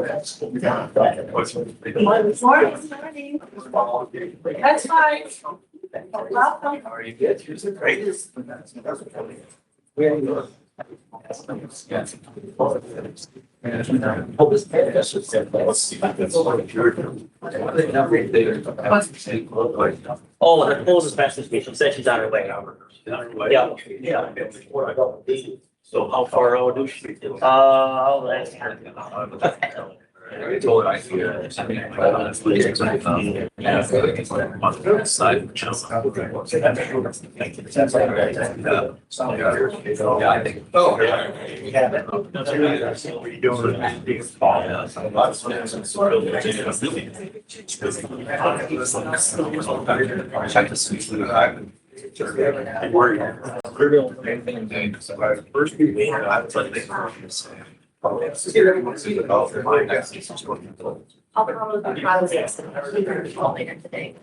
Morning. That's fine. Welcome. Are you good? Here's the greatest. Oh, the closest fastest station, she said she's on her way. Yeah. Yeah. So how far out do she do? I'll ask her. I told her I see her. Yeah, I think. Oh. Check to see. First meeting, I was like, I'll probably later today.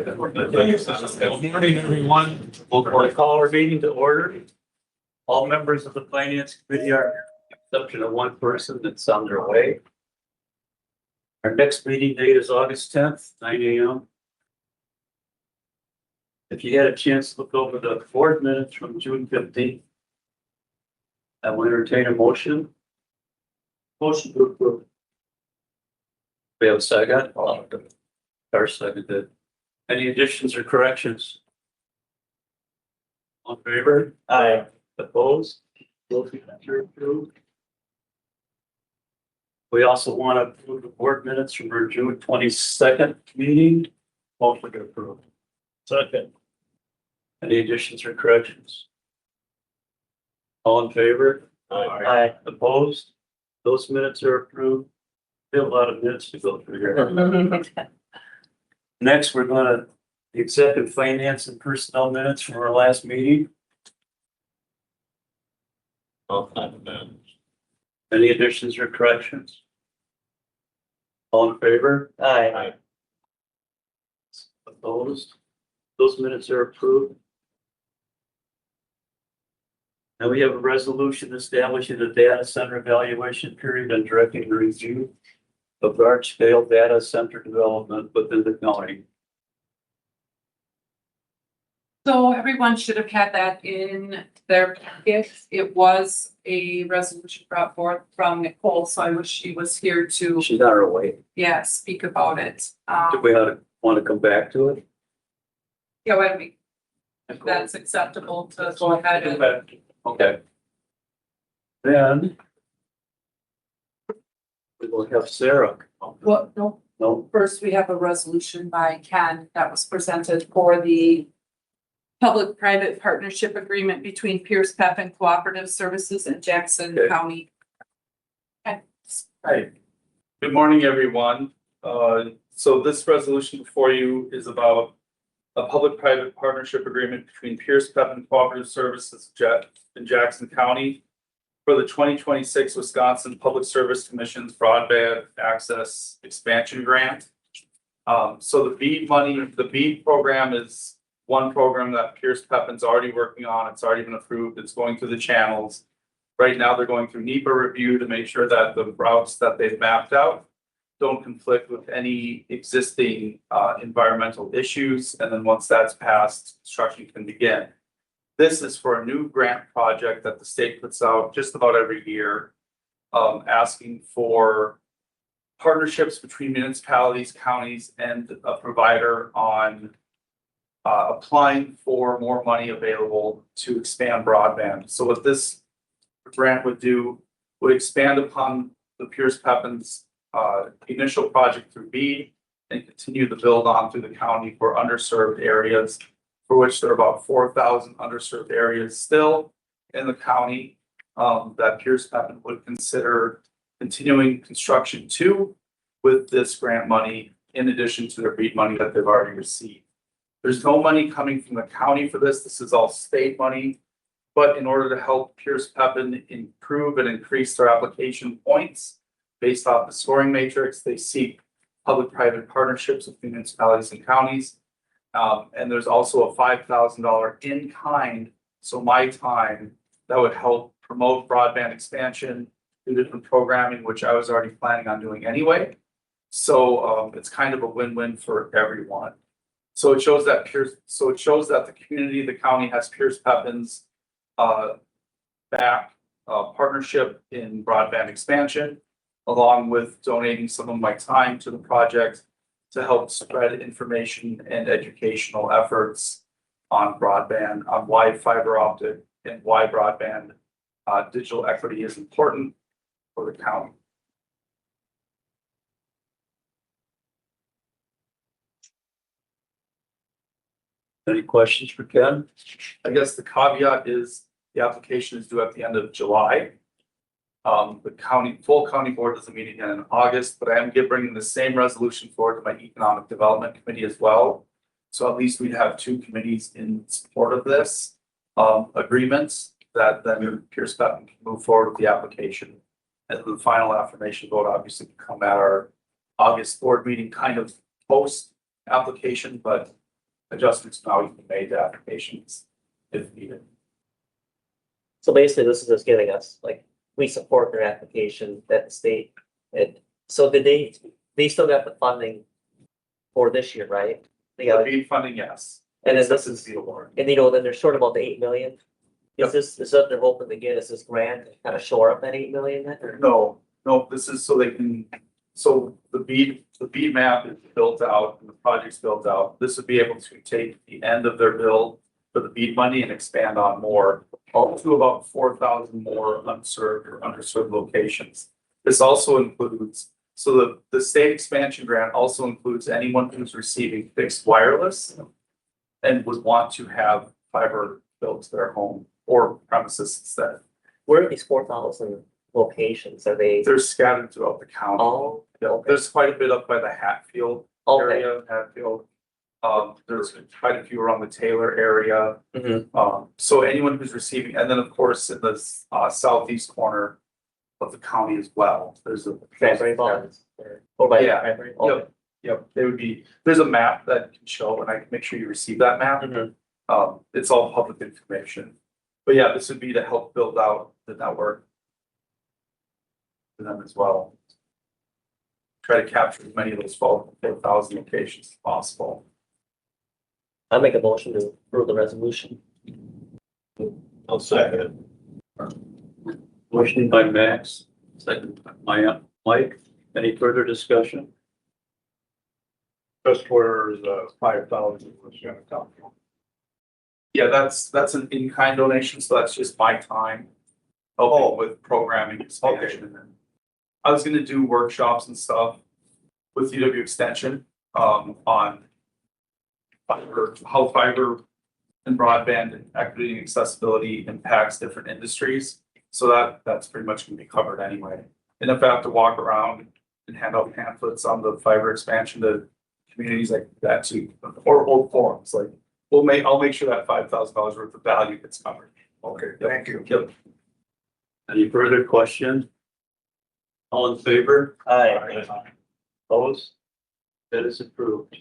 Good morning, everyone. We'll call our meeting to order. All members of the finance committee are here, with the exception of one person that's on their way. Our next meeting date is August 10th, 9 a.m. If you had a chance to look over the board minutes from June 15th, I will entertain a motion. Motion to approve. We have a second. Our seconded. Any additions or corrections? On favor? Aye. Opposed? Motion approved. We also want to approve the board minutes from our June 22nd meeting. Motion to approve. Second. Any additions or corrections? All in favor? Aye. Opposed? Those minutes are approved. We have a lot of minutes to go through here. Next, we're going to the executive finance and personnel minutes from our last meeting. Any additions or corrections? All in favor? Aye. Opposed? Those minutes are approved. Now we have a resolution establishing a data center evaluation period and directing the review of large scale data center development within the county. So everyone should have had that in their packet. It was a resolution brought forth from Nicole, so I wish she was here to, She's on her way. speak about it. Do we want to come back to it? Yeah, wait a minute. If that's acceptable to go ahead and, Okay. Then we will have Sarah. well, no, No, first we have a resolution by Ken that was presented for the public-private partnership agreement between Pierce Pepin Cooperative Services and Jackson Okay. County. Hi, good morning, everyone. So this resolution before you is about a public-private partnership agreement between Pierce Pepin Cooperative Services in Jackson County for the 2026 Wisconsin Public Service Commission's Broadband Access Expansion Grant. So the BEAD money, the BEAD program is one program that Pierce Pepin's already working on. It's already been approved. It's going through the channels. Right now, they're going through NEPA review to make sure that the routes that they've mapped out don't conflict with any existing environmental issues. And then once that's passed, construction can begin. This is for a new grant project that the state puts out just about every year, asking for partnerships between municipalities, counties, and a provider on applying for more money available to expand broadband. So what this grant would do would expand upon the Pierce Pepin's initial project through BEAD and continue the build on through the county for underserved areas, for which there are about 4,000 underserved areas still in the county that Pierce Pepin would consider continuing construction to with this grant money in addition to their BEAD money that they've already received. There's no money coming from the county for this. This is all state money. But in order to help Pierce Pepin improve and increase their application points based off the scoring matrix, they seek public-private partnerships with municipalities and counties. And there's also a $5,000 in-kind, so my time, that would help promote broadband expansion, do different programming, which I was already planning on doing anyway. So it's kind of a win-win for everyone. So it shows that the community, the county has Pierce Pepin's back partnership in broadband expansion, along with donating some of my time to the project to help spread information and educational efforts on broadband, on why fiber optic and why broadband digital equity is important for the county. Any questions for Ken? I guess the caveat is the application is due at the end of July. The full county board doesn't meet again in August, but I am bringing the same resolution forward to my economic development committee as well. So at least we'd have two committees in support of this agreements that then Pierce Pepin can move forward with the application. And the final affirmation vote obviously can come at our August board meeting, kind of post application, but adjustments now can be made to applications if needed. So basically, this is just giving us, like, we support their application that the state, and so did they still got the funding for this year, right? They The got, BEAD funding, yes. and then this is is, the award. and then they're short about the 8 million. Yep. Is what they're hoping to get, is this grant to kind of shore up that 8 million then, or? No, this is so they can, so the BEAD map is built out and the project's built out. This would be able to take the end of their build for the BEAD money and expand on more, up to about 4,000 more unserved or underserved locations. This also includes, so the state expansion grant also includes anyone who's receiving fixed wireless and would want to have fiber built to their home or premises instead. Where are these 4,000 locations, are they? They're scattered throughout the county. Oh, Yeah, okay. there's quite a bit up by the Hatfield Okay. area, Hatfield. There's quite a few around the Taylor area. Mhm. So anyone who's receiving, and then of course in the southeast corner of the county as well, there's a. Cranberry bonds, or by Yeah. Cranberry? Yep, yep, they would be, there's a map that can show, and I can make sure you receive that map. Mhm. It's all public information. But yeah, this would be to help build out the network for them as well. Try to capture as many of those 4,000 locations as possible. I make a motion to approve the resolution. I'll second it. Motion by Max, second by Mike. Any further discussion? Just for the 5,000 was gonna come from. Yeah, that's an in-kind donation, so that's just my time. Helping with programming expansion. And I was gonna do workshops and stuff with UW Extension, on fiber, how fiber and broadband and equity and accessibility impacts different industries. So that's pretty much gonna be covered anyway. And if I have to walk around and hand out pamphlets on the fiber expansion to communities like that too, or old forums, like, I'll make sure that $5,000 worth of value gets covered. Okay, thank you. Yep. Any further question? All in favor? Aye. Opposed? That is approved.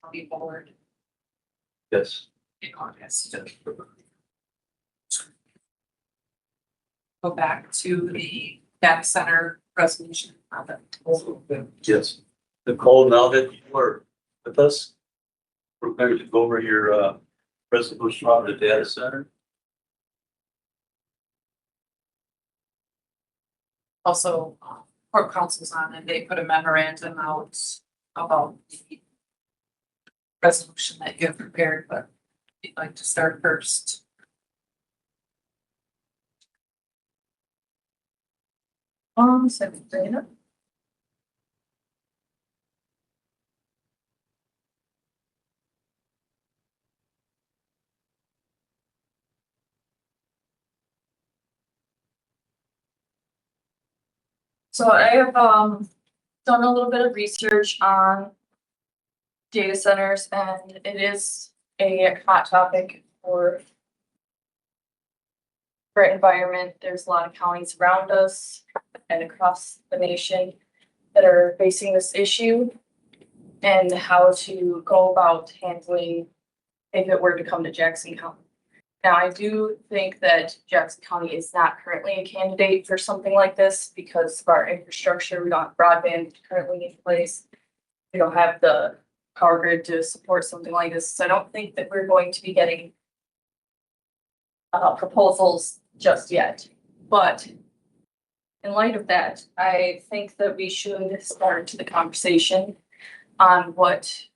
County board Yes. in August. Go back to the data center resolution. Yes. Nicole, now that you are with us, we're going to go over your resolution on the data center. Also, court counsel's on and they put a memorandum out about the resolution that you have prepared, but you'd like to start first. Dana. So I have done a little bit of research on data centers and it is a hot topic for environment. There's a lot of counties around us and across the nation that are facing this issue and how to go about handling if it were to come to Jackson County. Now, I do think that Jackson County is not currently a candidate for something like this because of our infrastructure. We don't have broadband currently in place. We don't have the power grid to support something like this. So I don't think that we're going to be getting proposals just yet. But in light of that, I think that we should start the conversation on what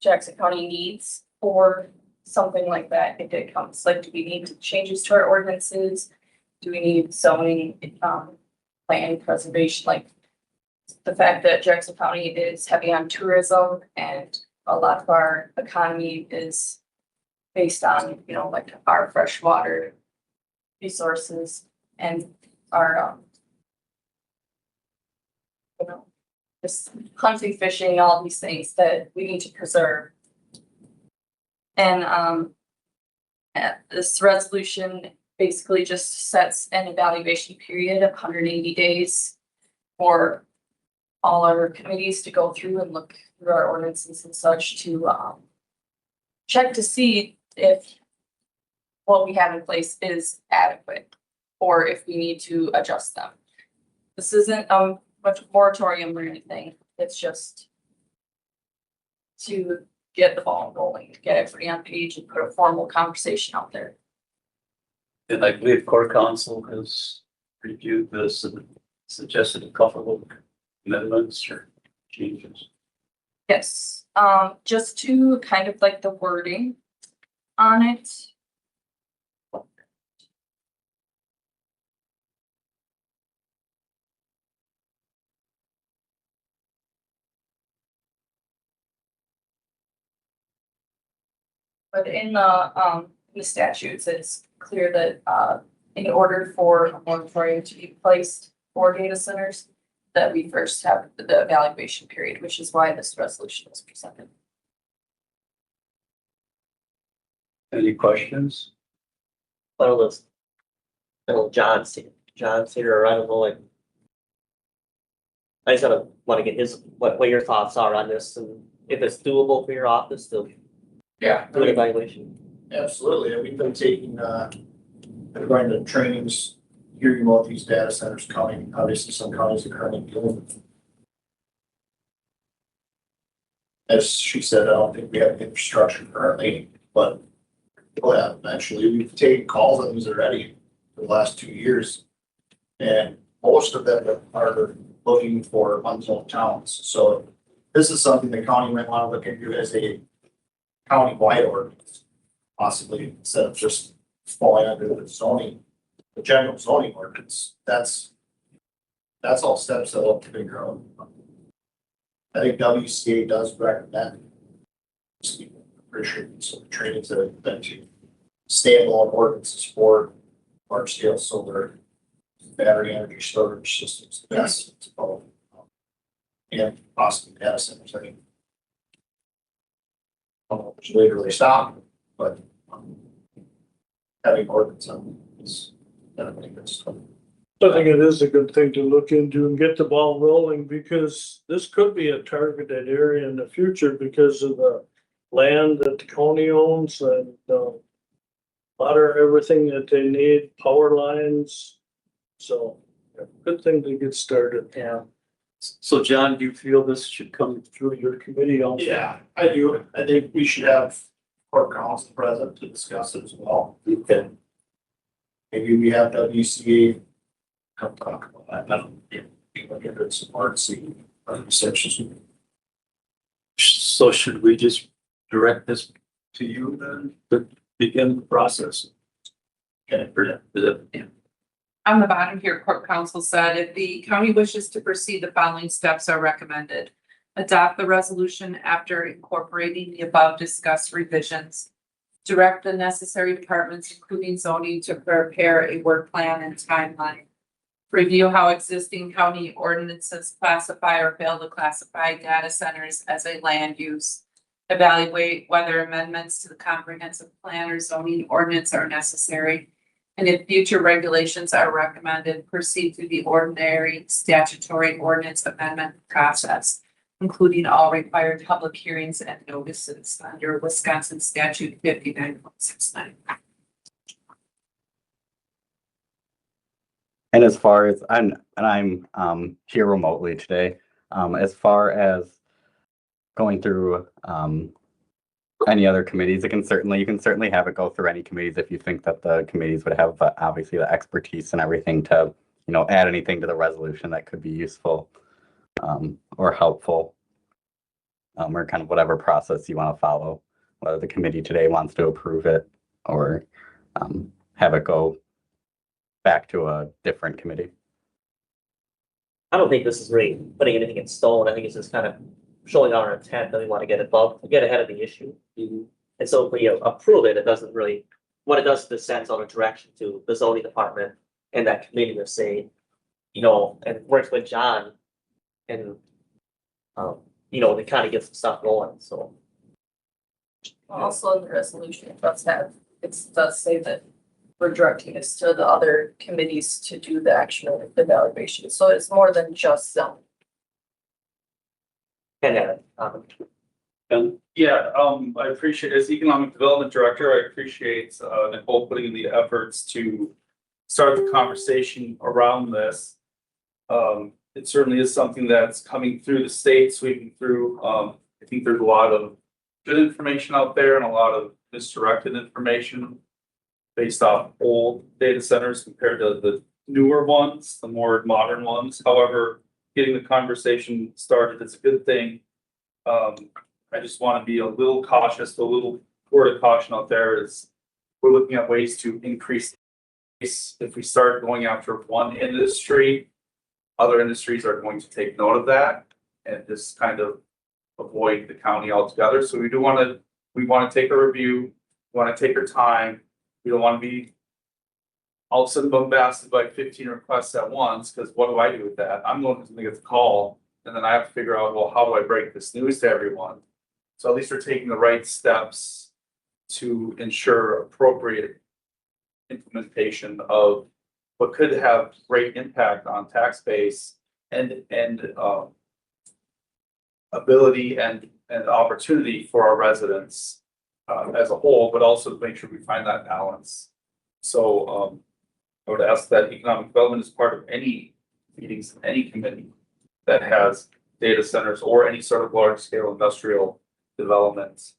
Jackson County needs for something like that if it comes. Like, do we need changes to our ordinances? Do we need zoning, plan preservation? Like, the fact that Jackson County is heavy on tourism and a lot of our economy is based on, you know, like our freshwater resources and our, you know, just hunting, fishing, all these things that we need to preserve. And this resolution basically just sets an evaluation period of 180 days for all our committees to go through and look through our ordinances and such to check to see if what we have in place is adequate or if we need to adjust them. This isn't much moratorium or anything. It's just to get the ball rolling, to get everybody on page and put a formal conversation out there. And I believe core council has reviewed this and suggested a couple of amendments or changes. Yes, just to kind of like the wording on it. But in the statutes, it's clear that in order for a moratorium to be placed for data centers, that we first have the evaluation period, which is why this resolution was presented. Any questions? I don't know, John's here, or I don't know, like. I just wanna get his, what your thoughts are on this and if it's doable for your office to Yeah, do an evaluation. absolutely. And we've been taking, going to trainings, hearing about these data centers coming. Obviously, some counties are currently dealing with them. As she said, I don't think we have infrastructure currently, but we'll have eventually. We've taken calls on these already for the last 2 years. And most of them are looking for unzoned towns. So this is something the county might want to look into as a county-wide ordinance, possibly, instead of just falling under the zoning, the general zoning ordinance. That's all steps that will figure out. I think WCA does recommend. Appreciate some of the trainings that have been to standalone ordinances for large scale solar, battery energy storage systems. That's both. And possibly data centers. I mean, I don't know which way to really stop, but having ordinance on is definitely good stuff. I think it is a good thing to look into and get the ball rolling because this could be a targeted area in the future because of the land that the county owns and water, everything that they need, power lines. So, good thing to get started. Yeah. So John, do you feel this should come through your committee also? Yeah, I do. I think we should have court counsel present to discuss it as well. Okay. Maybe we have WCA come talk about that. I don't know. Give it some hard see sections. So should we just direct this to you then to begin the process? Okay. Or is it- On the bottom here, court counsel said, if the county wishes to proceed, the following steps are recommended. Adopt the resolution after incorporating the above discussed revisions. Direct the necessary departments, including zoning, to prepare a work plan and timeline. Review how existing county ordinances classify or fail to classify data centers as a land use. evaluate whether amendments to the comprehensive plan or zoning ordinance are necessary. And if future regulations are recommended, proceed through the ordinary statutory ordinance amendment process, including all required public hearings and notices under Wisconsin statute 59.69. And as far as I'm here remotely today, as far as going through any other committees, you can certainly have it go through any committees if you think that the committees would have obviously the expertise and everything to, add anything to the resolution that could be useful or helpful. Or kind of whatever process you want to follow, whether the committee today wants to approve it or have it go back to a different committee. I don't think this is really putting anything in stone. I think it's just kind of showing our intent that we want to get ahead of the issue. And so if we approve it, it doesn't really, what it does is it sends out a direction to the zoning department and that committee to say, and works with John and, to kind of get some stuff going, so. Also in the resolution, it does say that we're directing this to the other committees to do the actual evaluation. So it's more than just zoning. And, Yeah, I appreciate, as Economic Development Director, I appreciate Nicole putting in the efforts to start the conversation around this. It certainly is something that's coming through the state, sweeping through. I think there's a lot of good information out there and a lot of misdirected information based off old data centers compared to the newer ones, the more modern ones. However, getting the conversation started is a good thing. I just want to be a little cautious. A little word of caution out there is we're looking at ways to increase if we start going after one industry, other industries are going to take note of that and just kind of avoid the county altogether. So we want to take a review, we want to take our time. We don't want to be all of a sudden bombarded by 15 requests at once, because what do I do with that? I'm going to get the call and then I have to figure out, well, how do I break this news to everyone? So at least we're taking the right steps to ensure appropriate implementation of what could have great impact on tax base and ability and opportunity for our residents as a whole, but also to make sure we find that balance. So I would ask that economic development is part of any meetings, any committee that has data centers or any sort of large scale industrial developments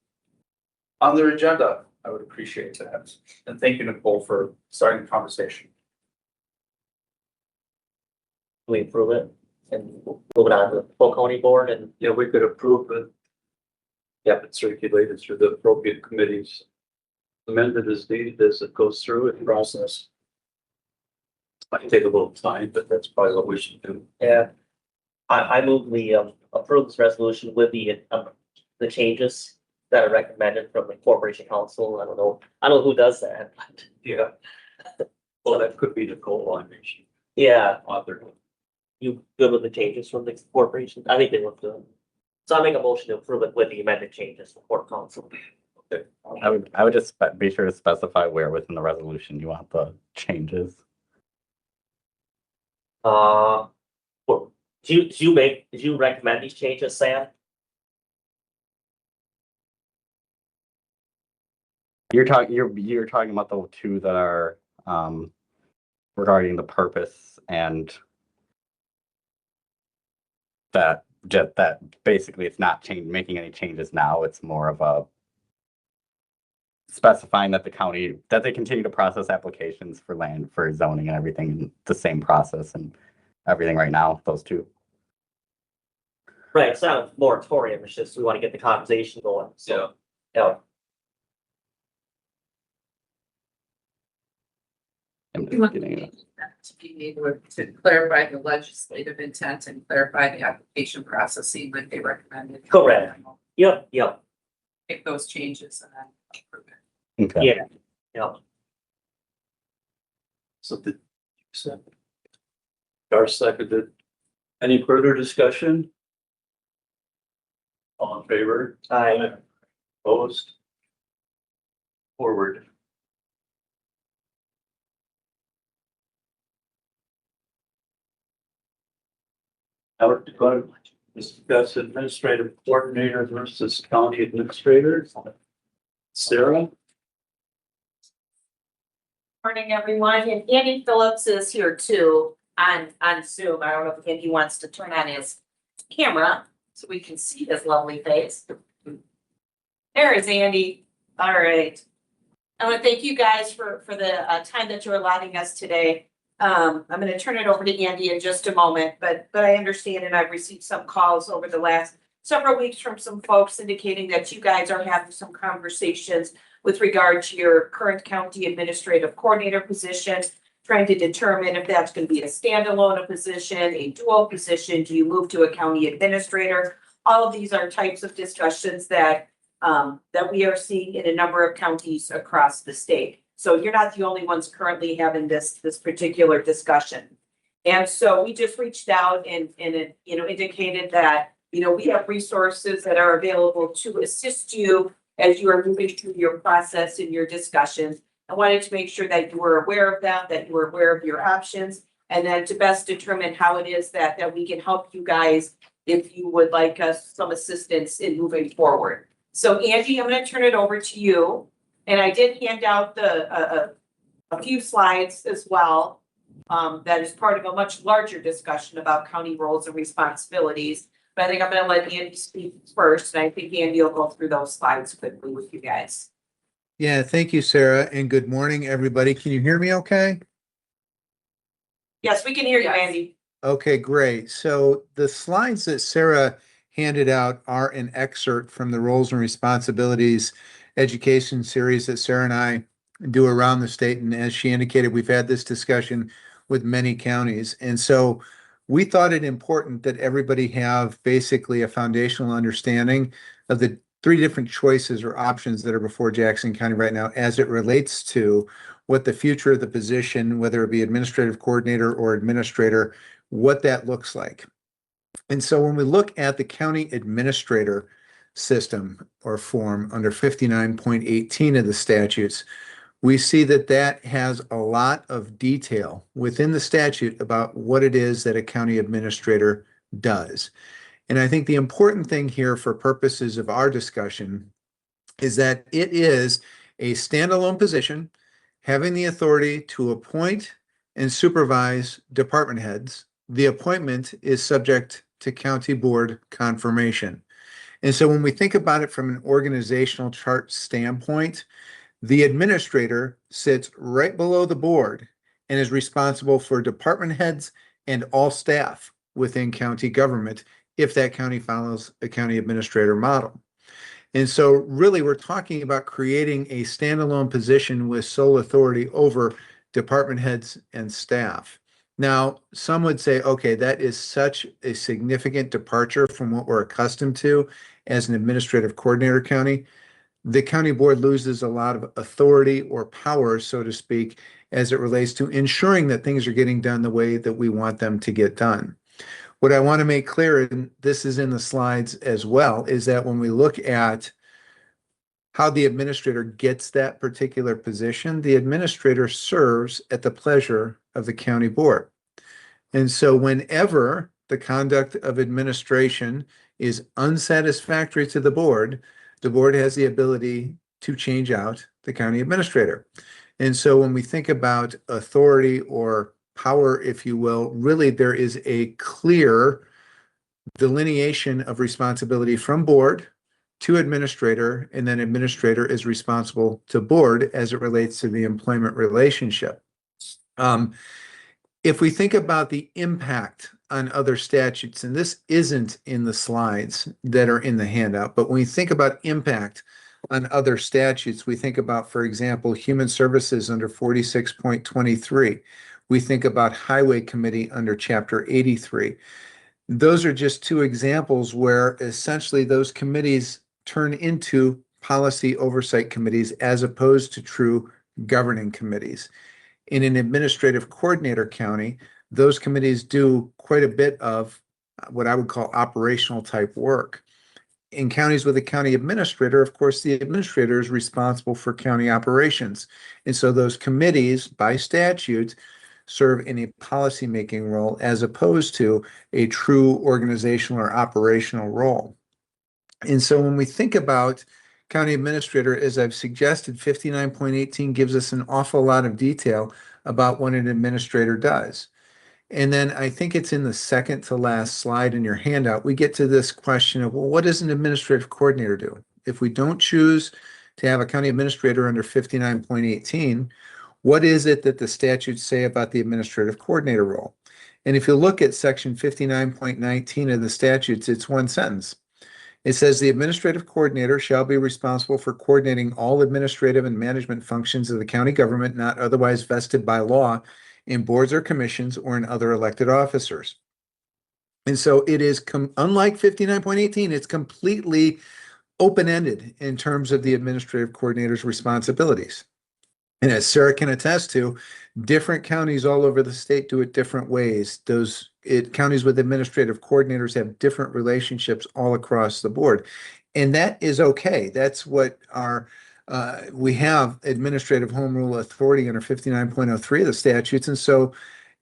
on their agenda. I would appreciate that. And thank you, Nicole, for starting the conversation. we approve it and move it on to the full county board and. Yeah, we could approve it. Have it circulated through the appropriate committees. Amended as needed as it goes through its process. Might take a little time, but that's probably what we should do. Yeah. I move we approve this resolution with the changes that are recommended from the corporation council. I don't know who does that, but Yeah. Well, that could be Nicole, I mean, she yeah, authored it. you good with the changes from the corporation? I think they look good. So I make a motion to approve it with the amended changes from court council. I would just be sure to specify where within the resolution you want the changes. Well, did you recommend these changes, Sam? You're talking about the two that are regarding the purpose and that basically it's not making any changes now. It's more of a specifying that they continue to process applications for land, for zoning and everything in the same process and everything right now, those two. Right, it's not a moratorium, it's just we want to get the conversation going, so. Yeah. I'm You want just getting it. to be able to clarify the legislative intent and clarify the application processing like they recommended. Correct. Yep. Make those changes and then approve it. Okay. Yeah. Yep. So the second. Dar seconded. Any further discussion? All in favor? I Opposed? Forward. Now we're going to discuss administrative coordinator versus county administrator. Sarah? Morning, everyone, and Andy Phillips is here too on Zoom. I don't know if Andy wants to turn on his camera so we can see his lovely face. There is Andy. All right. I want to thank you guys for the time that you're allotting us today. I'm going to turn it over to Andy in just a moment, but I understand and I've received some calls over the last several weeks from some folks indicating that you guys are having some conversations with regard to your current county administrative coordinator position, trying to determine if that's going to be a standalone position, a dual position, do you move to a county administrator? All of these are types of discussions that we are seeing in a number of counties across the state. So you're not the only ones currently having this particular discussion. And so we just reached out and it, indicated that, we have resources that are available to assist you as you are moving through your process and your discussions. I wanted to make sure that you were aware of them, that you were aware of your options, and then to best determine how it is that we can help you guys if you would like us some assistance in moving forward. So Andy, I'm going to turn it over to you. And I did hand out a few slides as well. That is part of a much larger discussion about county roles and responsibilities. But I think I'm going to let Andy speak first. And I think Andy will go through those slides quickly with you guys. Yeah, thank you, Sarah, and good morning, everybody. Can you hear me okay? Yes, we can hear you, Yes. Andy. Okay, great. So the slides that Sarah handed out are an excerpt from the Roles and Responsibilities education series that Sarah and I do around the state. And as she indicated, we've had this discussion with many counties. And so we thought it important that everybody have basically a foundational understanding of the three different choices or options that are before Jackson County right now as it relates to what the future of the position, whether it be administrative coordinator or administrator, what that looks like. And so when we look at the county administrator system or form under 59.18 of the statutes, we see that that has a lot of detail within the statute about what it is that a county administrator does. And I think the important thing here for purposes of our discussion is that it is a standalone position having the authority to appoint and supervise department heads. The appointment is subject to county board confirmation. And so when we think about it from an organizational chart standpoint, the administrator sits right below the board and is responsible for department heads and all staff within county government if that county follows a county administrator model. And so really we're talking about creating a standalone position with sole authority over department heads and staff. Now, some would say, okay, that is such a significant departure from what we're accustomed to as an administrative coordinator county. The county board loses a lot of authority or power, so to speak, as it relates to ensuring that things are getting done the way that we want them to get done. What I want to make clear, and this is in the slides as well, is that when we look at how the administrator gets that particular position, the administrator serves at the pleasure of the county board. And so whenever the conduct of administration is unsatisfactory to the board has the ability to change out the county administrator. And so when we think about authority or power, if you will, really there is a clear delineation of responsibility from board to administrator, and then administrator is responsible to board as it relates to the employment relationship. If we think about the impact on other statutes, and this isn't in the slides that are in the handout, but when we think about impact on other statutes, we think about, for example, human services under 46.23. We think about highway committee under chapter 83. Those are just two examples where essentially those committees turn into policy oversight committees as opposed to true governing committees. In an administrative coordinator county, those committees do quite a bit of what I would call operational type work. in counties with a county administrator, of course, the administrator is responsible for county operations. And so those committees by statute serve in a policymaking role as opposed to a true organizational or operational role. And so when we think about county administrator, as I've suggested, 59.18 gives us an awful lot of detail about what an administrator does. And then I think it's in the second to last slide in your handout, we get to this question of, well, what does an administrative coordinator do? If we don't choose to have a county administrator under 59.18, what is it that the statutes say about the administrative coordinator role? And if you look at section 59.19 of the statutes, it's one sentence. It says the administrative coordinator shall be responsible for coordinating all administrative and management functions of the county government not otherwise vested by law in boards or commissions or in other elected officers. And so it is, unlike 59.18, it's completely open-ended in terms of the administrative coordinator's responsibilities. And as Sarah can attest to, different counties all over the state do it different ways. Counties with administrative coordinators have different relationships all across the board. And that is okay. That's what we have administrative home rule authority under 59.03 of the statutes. And so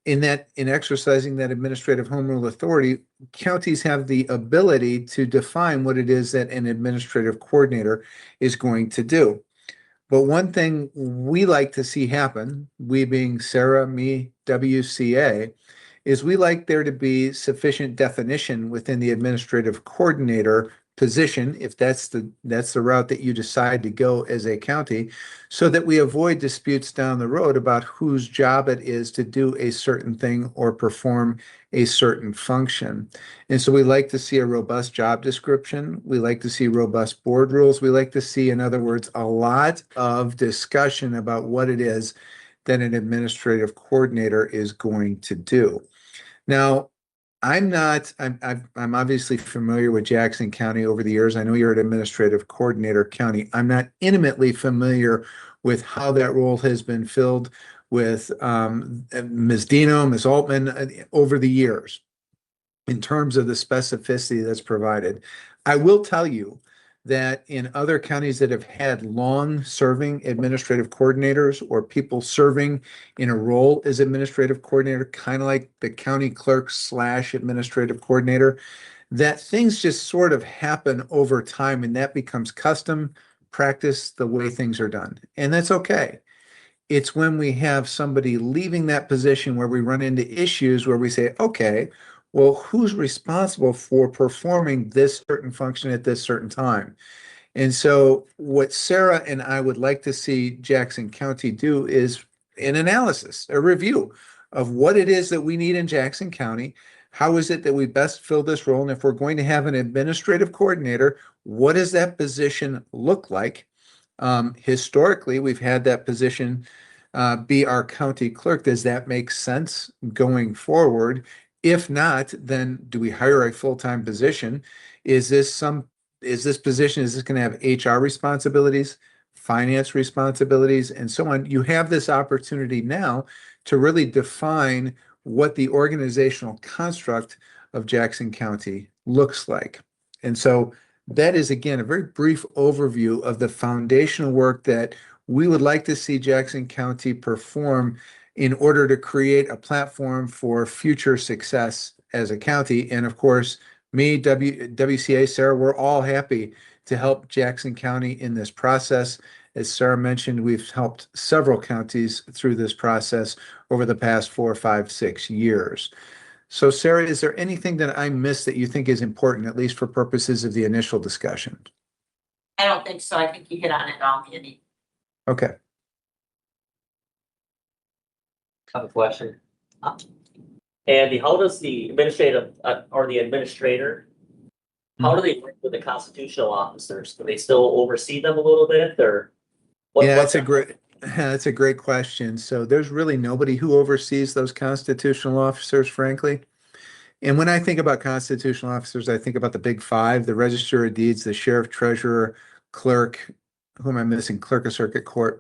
in exercising that administrative home rule authority, counties have the ability to define what it is that an administrative coordinator is going to do. But one thing we like to see happen, we being Sarah, me, WCA, is we like there to be sufficient definition within the administrative coordinator position, if that's the route that you decide to go as a county, so that we avoid disputes down the road about whose job it is to do a certain thing or perform a certain function. And so we like to see a robust job description. We like to see robust board rules. We like to see, in other words, a lot of discussion about what it is that an administrative coordinator is going to do. Now, I'm obviously familiar with Jackson County over the years. I know you're an administrative coordinator county. I'm not intimately familiar with how that role has been filled with Ms. Dino, Ms. Altman over the years in terms of the specificity that's provided. I will tell you that in other counties that have had long-serving administrative coordinators or people serving in a role as administrative coordinator, kind of like the county clerk / administrative coordinator, that things just sort of happen over time and that becomes custom practice, the way things are done. And that's okay. It's when we have somebody leaving that position where we run into issues where we say, okay, well, who's responsible for performing this certain function at this certain time? And so what Sarah and I would like to see Jackson County do is an analysis, a review of what it is that we need in Jackson County. How is it that we best fill this role? And if we're going to have an administrative coordinator, what does that position look like? Historically, we've had that position be our county clerk. Does that make sense going forward? If not, then do we hire a full-time position? Is this going to have HR responsibilities, finance responsibilities, and so on? You have this opportunity now to really define what the organizational construct of Jackson County looks like. And so that is, again, a very brief overview of the foundational work that we would like to see Jackson County perform in order to create a platform for future success as a county. And of course, me, WCA, Sarah, we're all happy to help Jackson County in this process. As Sarah mentioned, we've helped several counties through this process over the past 4, 5, 6 years. So Sarah, is there anything that I missed that you think is important, at least for purposes of the initial discussion? I don't think so. I think you hit on it all, Andy. Okay. I have a question. Andy, how does the administrative or the administrator, how do they work with the constitutional officers? Do they still oversee them a little bit or? Yeah, that's a great question. So there's really nobody who oversees those constitutional officers, frankly. And when I think about constitutional officers, I think about the big five: the register of deeds, the sheriff, treasurer, clerk, who am I missing? Clerk of circuit court.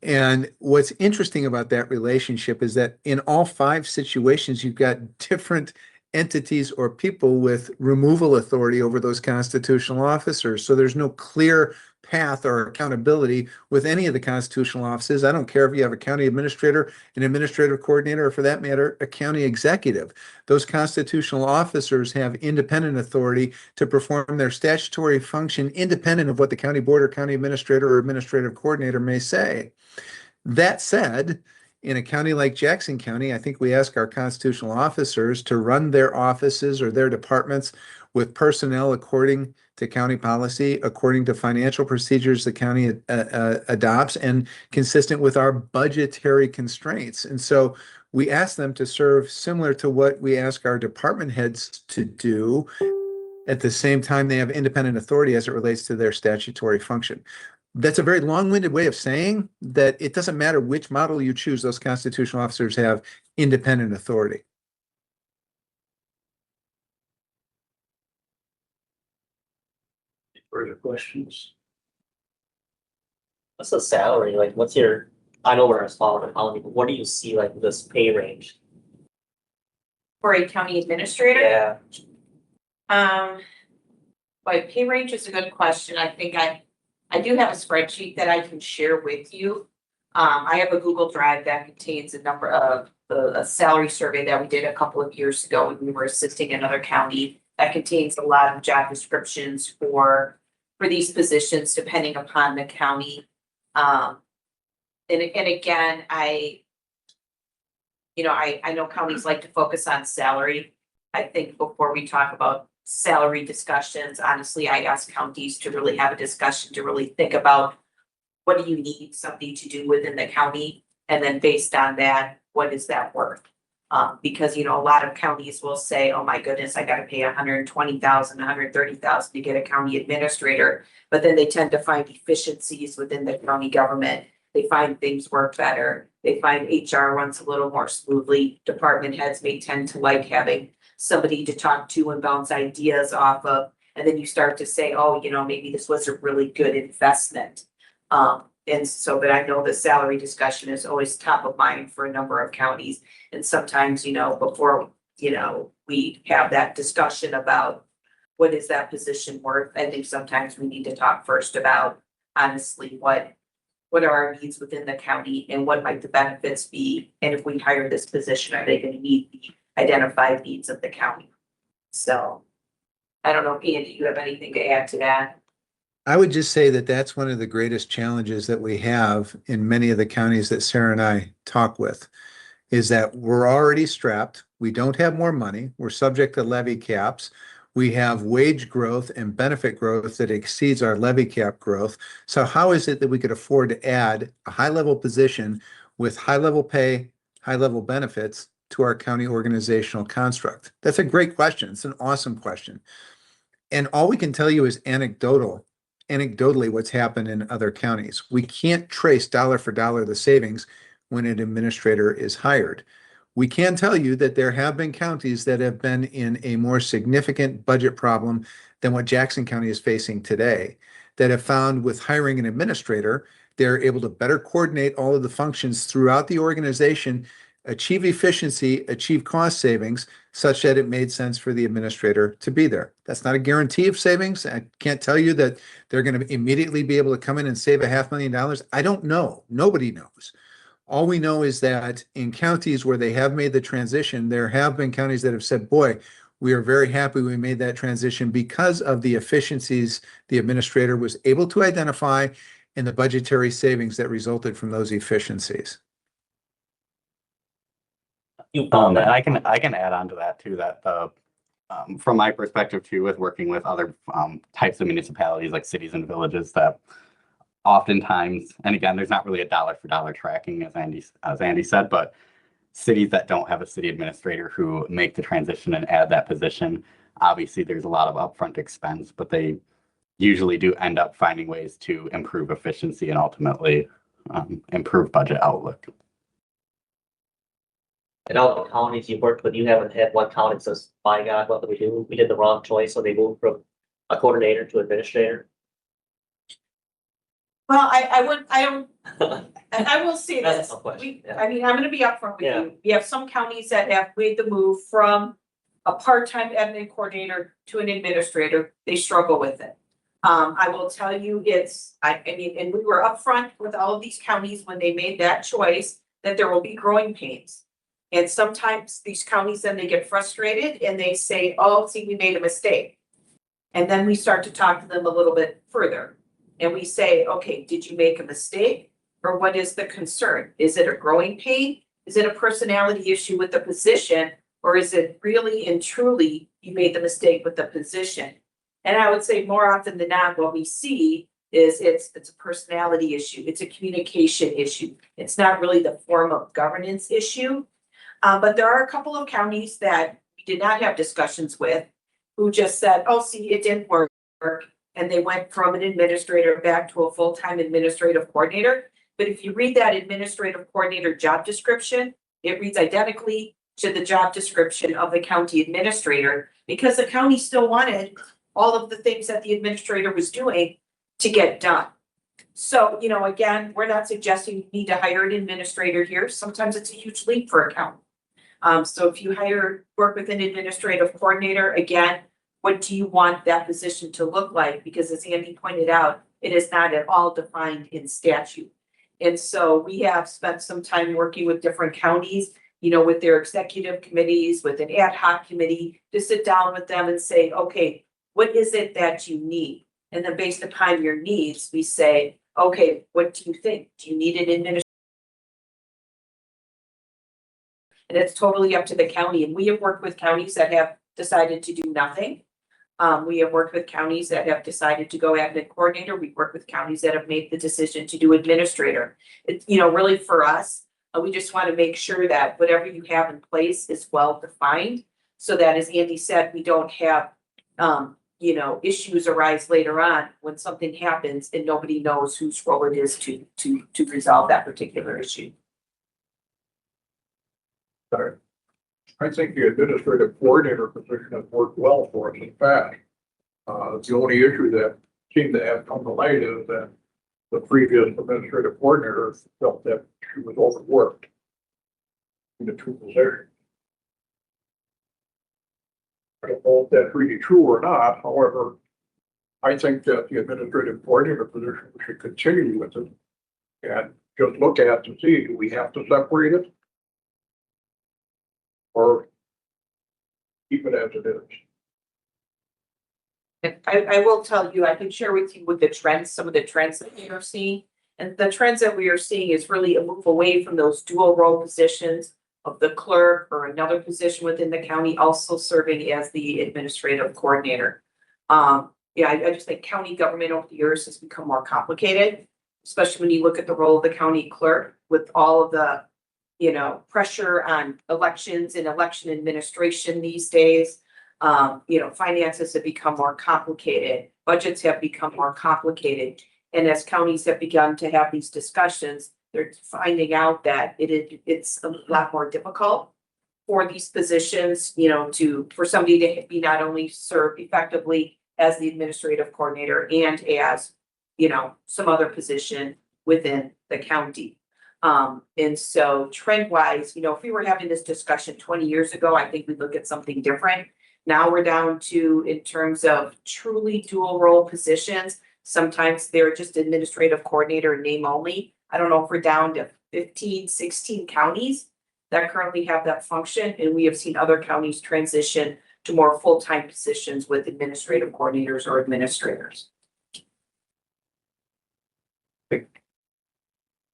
And what's interesting about that relationship is that in all 5 situations, you've got different entities or people with removal authority over those constitutional officers. So there's no clear path or accountability with any of the constitutional offices. I don't care if you have a county administrator, an administrative coordinator, or for that matter, a county executive. Those constitutional officers have independent authority to perform their statutory function independent of what the county board or county administrator or administrative coordinator may say. That said, in a county like Jackson County, I think we ask our constitutional officers to run their offices or their departments with personnel according to county policy, according to financial procedures the county adopts, and consistent with our budgetary constraints. And so we ask them to serve similar to what we ask our department heads to do. At the same time, they have independent authority as it relates to their statutory function. That's a very long-winded way of saying that it doesn't matter which model you choose, those constitutional officers have independent authority. Further questions? What's the salary? Like, what's your, I know we're a smaller colony, but what do you see like this pay range? For a county administrator? Yeah, My pay range is a good question. I think I do have a spreadsheet that I can share with you. I have a Google Drive that contains a number of a salary survey that we did a couple of years ago when we were assisting another county. That contains a lot of job descriptions for these positions depending upon the county. And again, I know counties like to focus on salary. I think before we talk about salary discussions, honestly, I ask counties to really have a discussion, to really think about what do you need somebody to do within the county? And then based on that, what is that worth? Because, a lot of counties will say, oh my goodness, I gotta pay $120,000, $130,000 to get a county administrator. But then they tend to find efficiencies within the county government. They find things work better. They find HR runs a little more smoothly. Department heads may tend to like having somebody to talk to and bounce ideas off of. And then you start to say, oh, maybe this was a really good investment. And so, but I know the salary discussion is always top of mind for a number of counties. And sometimes, before, we have that discussion about what is that position worth, I think sometimes we need to talk first about honestly, what are our needs within the county and what might the benefits be? And if we hire this position, are they going to meet the identified needs of the county? So I don't know, Ian, do you have anything to add to that? I would just say that that's one of the greatest challenges that we have in many of the counties that Sarah and I talk with, is that we're already strapped. We don't have more money. We're subject to levy caps. We have wage growth and benefit growth that exceeds our levy cap growth. So how is it that we could afford to add a high-level position with high-level pay, high-level benefits to our county organizational construct? That's a great question. It's an awesome question. And all we can tell you is anecdotally what's happened in other counties. We can't trace dollar for dollar the savings when an administrator is hired. We can tell you that there have been counties that have been in a more significant budget problem than what Jackson County is facing today, that have found with hiring an administrator, they're able to better coordinate all of the functions throughout the organization, achieve efficiency, achieve cost savings, such that it made sense for the administrator to be there. That's not a guarantee of savings. I can't tell you that they're going to immediately be able to come in and save $500,000. I don't know. Nobody knows. All we know is that in counties where they have made the transition, there have been counties that have said, boy, we are very happy we made that transition because of the efficiencies the administrator was able to identify and the budgetary savings that resulted from those efficiencies. you found that. I can add on to that too, that from my perspective too, with working with other types of municipalities like cities and villages, that oftentimes, and again, there's not really a dollar for dollar tracking as Andy said, but cities that don't have a city administrator who make the transition and add that position, obviously there's a lot of upfront expense, but they usually do end up finding ways to improve efficiency and ultimately improve budget outlook. And all the counties you've worked with, you haven't had one county that says, by God, what did we do? We did the wrong choice, so they moved from a coordinator to administrator. Well, I will say That's this, no question, yeah. I'm gonna be upfront with Yeah. you. We have some counties that have made the move from a part-time admin coordinator to an administrator, they struggle with it. I will tell you, I mean, and we were upfront with all of these counties when they made that choice, that there will be growing pains. And sometimes these counties, then they get frustrated and they say, oh, see, we made a mistake. And then we start to talk to them a little bit further. And we say, okay, did you make a mistake? Or what is the concern? Is it a growing pain? Is it a personality issue with the position? Or is it really and truly you made the mistake with the position? And I would say more often than not, what we see is it's a personality issue. It's a communication issue. It's not really the form of governance issue. But there are a couple of counties that we did not have discussions with who just said, oh, see, it didn't work. And they went from an administrator back to a full-time administrative coordinator. But if you read that administrative coordinator job description, it reads identically to the job description of the county administrator, because the county still wanted all of the things that the administrator was doing to get done. So, you know, again, we're not suggesting you need to hire an administrator here. Sometimes it's a huge leap for a county. So if you work with an administrative coordinator, again, what do you want that position to look like? Because as Andy pointed out, it is not at all defined in statute. And so we have spent some time working with different counties, you know, with their executive committees, with an ad hoc committee, to sit down with them and say, okay, what is it that you need? And then based upon your needs, we say, okay, what do you think? Do you need an administrator? And it's totally up to the county. And we have worked with counties that have decided to do nothing. We have worked with counties that have decided to go admin coordinator. We've worked with counties that have made the decision to do administrator. It's, you know, really for us, we just want to make sure that whatever you have in place is well defined, so that, as Andy said, we don't have, you know, issues arise later on when something happens and nobody knows whose role it is to resolve that particular issue. Sorry. I think the administrative coordinator position has worked well for us. In fact, the only issue that seemed to have come to light is that the previous administrative coordinator felt that she was overworked in the two positions. I don't know if that's really true or not. However, I think that the administrative coordinator position should continue with it and just look at to see, do we have to separate it? Or keep it as it is? And I will tell you, I can share with you with the trends, some of the trends that we are seeing. And the trends that we are seeing is really a move away from those dual role positions of the clerk or another position within the county also serving as the administrative coordinator. Yeah, I just think county government over the years has become more complicated, especially when you look at the role of the county clerk with all of the, you know, pressure on elections and election administration these days. You know, finances have become more complicated, budgets have become more complicated. And as counties have begun to have these discussions, they're finding out that it's a lot more difficult for these positions, you know, for somebody to be not only serve effectively as the administrative coordinator and as, you know, some other position within the county. And so trend wise, you know, if we were having this discussion 20 years ago, I think we'd look at something different. Now we're down to, in terms of truly dual role positions, sometimes they're just administrative coordinator in name only. I don't know if we're down to 15, 16 counties that currently have that function. And we have seen other counties transition to more full-time positions with administrative coordinators or administrators.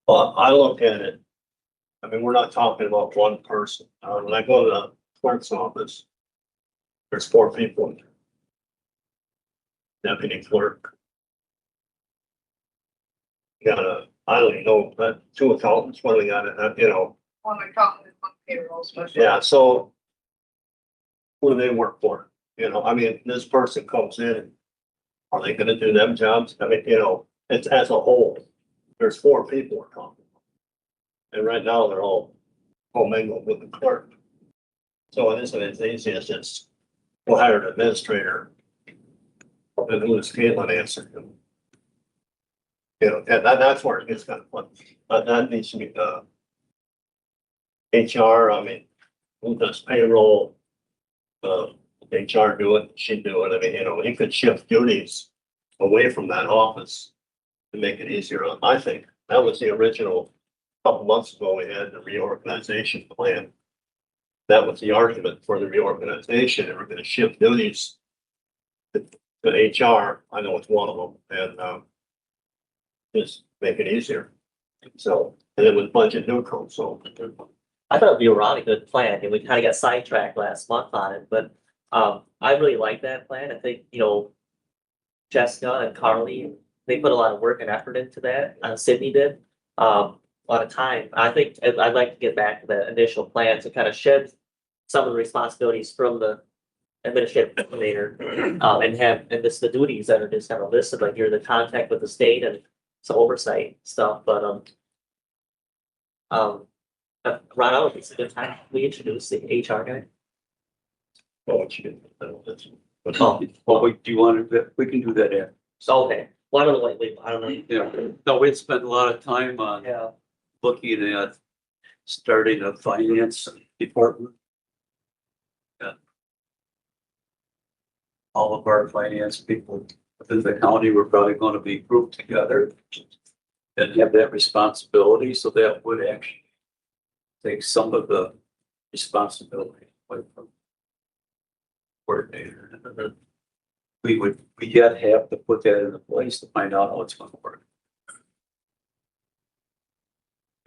Well, I look at it, I mean, we're not talking about one person. When I go to the clerk's office, there's 4 people in there. Deputy clerk. I don't even know, but 2 accountants, what do we got, you know, One accountant and one payroll specialist. yeah, so. Who do they work for? You know, I mean, this person comes in, are they gonna do them jobs? I mean, you know, it's as a whole, there's 4 people we're talking about. And right now, they're all mingled with the clerk. So it isn't as easy as just, we'll hire an administrator. And who does Caitlin answer to? You know, and that's where it gets kind of fun, but that needs to be, HR, I mean, who does payroll? HR do it, she do it. I mean, you know, you could shift duties away from that office to make it easier. I think that was the original, couple months ago, we had the reorganization plan. That was the argument for the reorganization. They were gonna shift duties to HR. I know it's one of them, and just make it easier. So, and it was budget neutral, so. I thought it'd be a really good plan, and we kind of got sidetracked last month on it, but, I really like that plan. I think, you know, Jessica and Carly, they put a lot of work and effort into that, Sydney did, a lot of time. I think I'd like to get back to the initial plan to kind of shed some of the responsibilities from the administrative coordinator, and this, the duties that are just kind of listed, like you're the contact with the state and some oversight stuff, but, Ron, I would think it's a good time, we introduce the HR guy. Well, what you did, that's. Well, do you want to, we can do that after. So, okay, well, I don't know, like, I don't know. Yeah, no, we'd spent a lot of time on Yeah, looking at starting a finance department. Yeah. All of our finance people within the county were probably going to be grouped together and have that responsibility, so that would actually take some of the responsibility away from coordinator. We yet have to put that into place to find out how it's going to work.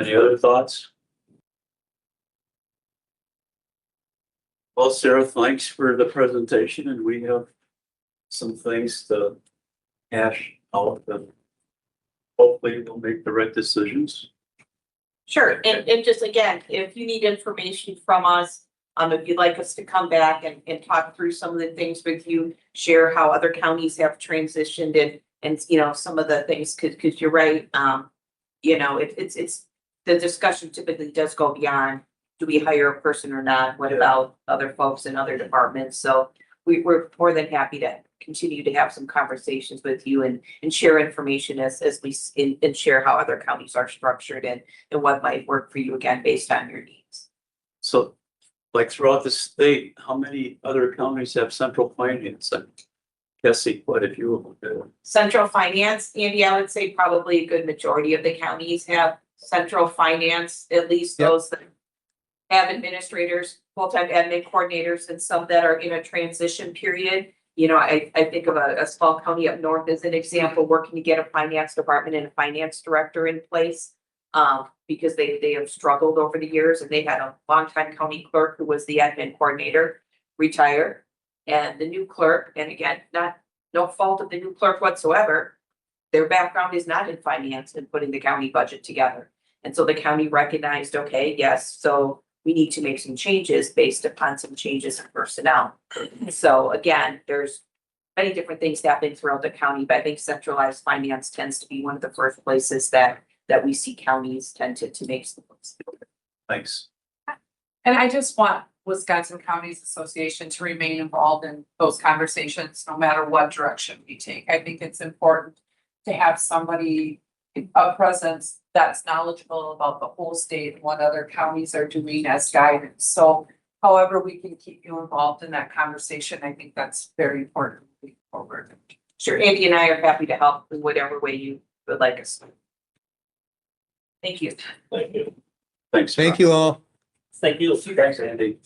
Any other thoughts? Well, Sarah, thanks for the presentation, and we have some things to hash out, and hopefully we'll make the right decisions. Sure, and just again, if you need information from us, if you'd like us to come back and talk through some of the things with you, share how other counties have transitioned and, you know, some of the things, cause you're right. You know, it's, the discussion typically does go beyond, do we hire a person or not? What Yeah. about other folks in other departments? So we're more than happy to continue to have some conversations with you and share information as we, and share how other counties are structured and what might work for you, again, based on your needs. So, like throughout the state, how many other counties have central finance? I'm guessing quite a few of them do. Central finance, Andy, I would say probably a good majority of the counties have central finance, at least Yep. those that have administrators, full-time admin coordinators, and some that are in a transition period. You know, I think of a small county up north as an example, working to get a finance department and a finance director in place. Because they have struggled over the years, and they had a longtime county clerk who was the admin coordinator, retire. And the new clerk, and again, no fault of the new clerk whatsoever, their background is not in finance and putting the county budget together. And so the county recognized, okay, yes, so we need to make some changes based upon some changes in personnel. So again, there's many different things happening throughout the county, but I think centralized finance tends to be one of the first places that we see counties tend to make some. Thanks. And I just want Wisconsin Counties Association to remain involved in those conversations, no matter what direction we take. I think it's important to have somebody, a presence that's knowledgeable about the whole state and what other counties are doing as guidance. So however we can keep you involved in that conversation, I think that's very important moving forward. Sure, Andy and I are happy to help in whatever way you would like us. Thank you. Thank you. Thanks. Thank you all. thank you. Thanks, Andy.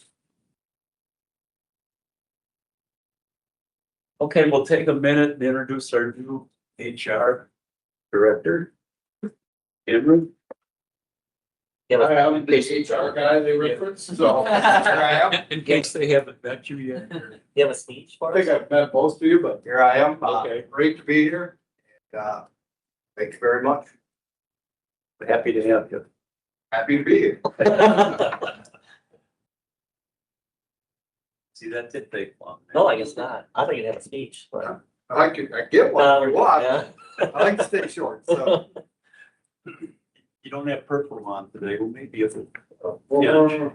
Okay, we'll take a minute and introduce our new HR director. Cameron? Yeah, but- I'm the HR guy they referenced, so here I am. In case they haven't met you yet. You have a speech I for think us? I've met most of you, but here I am. Okay. Great to be here. Thank you very much. Happy to have you. Happy to be here. See, that did take long. No, I guess not. I thought you'd have a speech, but. I get one if you want. Yeah. I like to stay short, so. You don't have purple on today, well, maybe if it. Yeah.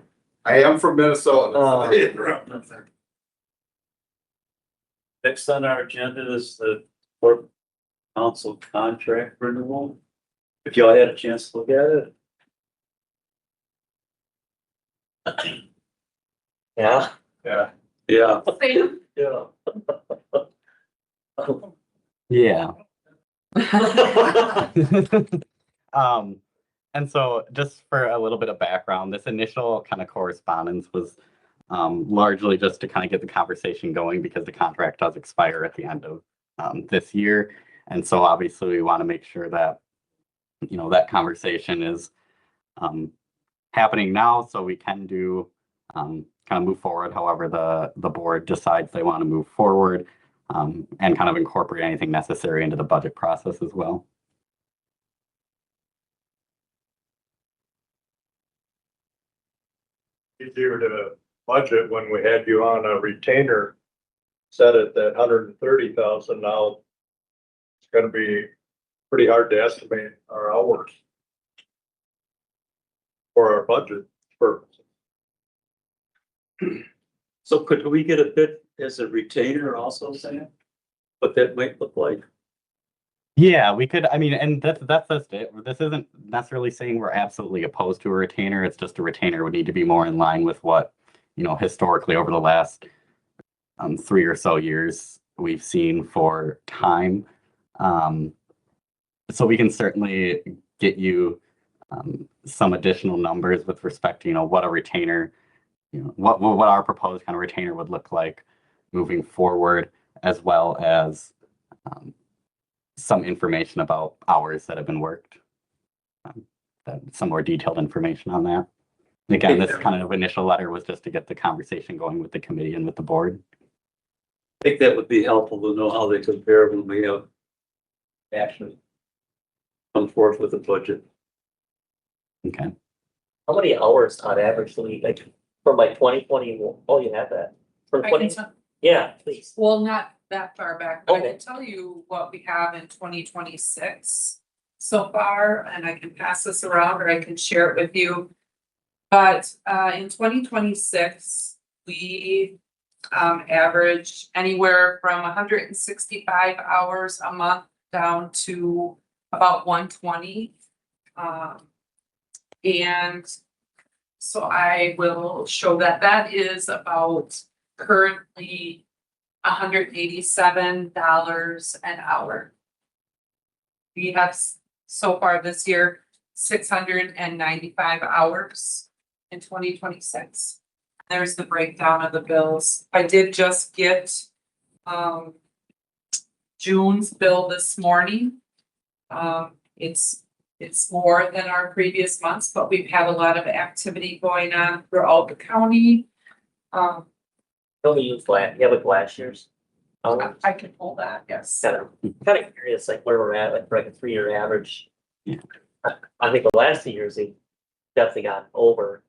I am from Minnesota. Next on our agenda is the Corp Council contract renewal. If y'all had a chance to look at it. Yeah, Yeah, Yeah, Sam? yeah. Yeah. And so just for a little bit of background, this initial kind of correspondence was largely just to kind of get the conversation going because the contract does expire at the end of this year. And so obviously we want to make sure that, you know, that conversation is happening now so we can do kind of move forward however the board decides they want to move forward and kind of incorporate anything necessary into the budget process as well. Easier to budget when we had you on a retainer, set it at 130,000. Now it's gonna be pretty hard to estimate our hours for our budget purposes. So could we get a bid as a retainer also, Sam? What that might look like? Yeah, we could, I mean, and that's just it. This isn't necessarily saying we're absolutely opposed to a retainer. It's just a retainer would need to be more in line with what, you know, historically over the last 3 or so years we've seen for time. So we can certainly get you some additional numbers with respect to, you know, what a retainer, you know, what our proposed kind of retainer would look like moving forward, as well as some information about hours that have been worked. Some more detailed information on that. Again, this kind of initial letter was just to get the conversation going with the committee and with the board. I think that would be helpful to know how they compare when we have actually come forth with a budget. Okay. How many hours on average do we, like, from like 2020? Oh, you have that. From I can 20, tell, yeah, please. well, not that far back, but I Okay. can tell you what we have in 2026 so far, and I can pass this around or I can share it with you. But in 2026, we averaged anywhere from 165 hours a month down to about 120. And so I will show that that is about currently $187 an hour. We have so far this year, 695 hours in 2026. There's the breakdown of the bills. I did just get June's bill this morning. It's more than our previous months, but we've had a lot of activity going on throughout the county. Don't we use last, you have like last year's? I can pull that, yes. Kind of curious, like where we're at, like for like a 3-year average. Yeah. I think the last 2 years, they definitely got over.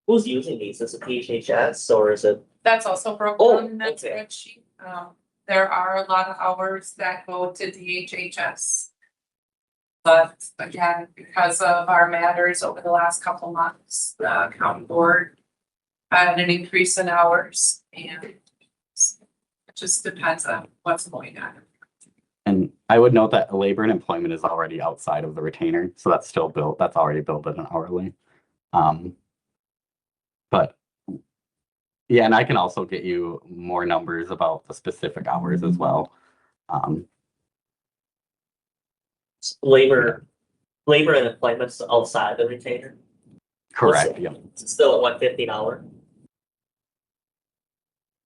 Who's using these? Is it PHHS or is it? That's also broken Oh, down in that okay. spreadsheet. There are a lot of hours that go to DHHS. But again, because of our matters over the last couple of months, the county board had an increase in hours and it just depends on what's going on. And I would note that labor and employment is already outside of the retainer, so that's still built, that's already billed at an hourly. But yeah, and I can also get you more numbers about the specific hours as well. Labor and employment's outside the retainer. Correct, yeah. It's still at 150 an hour.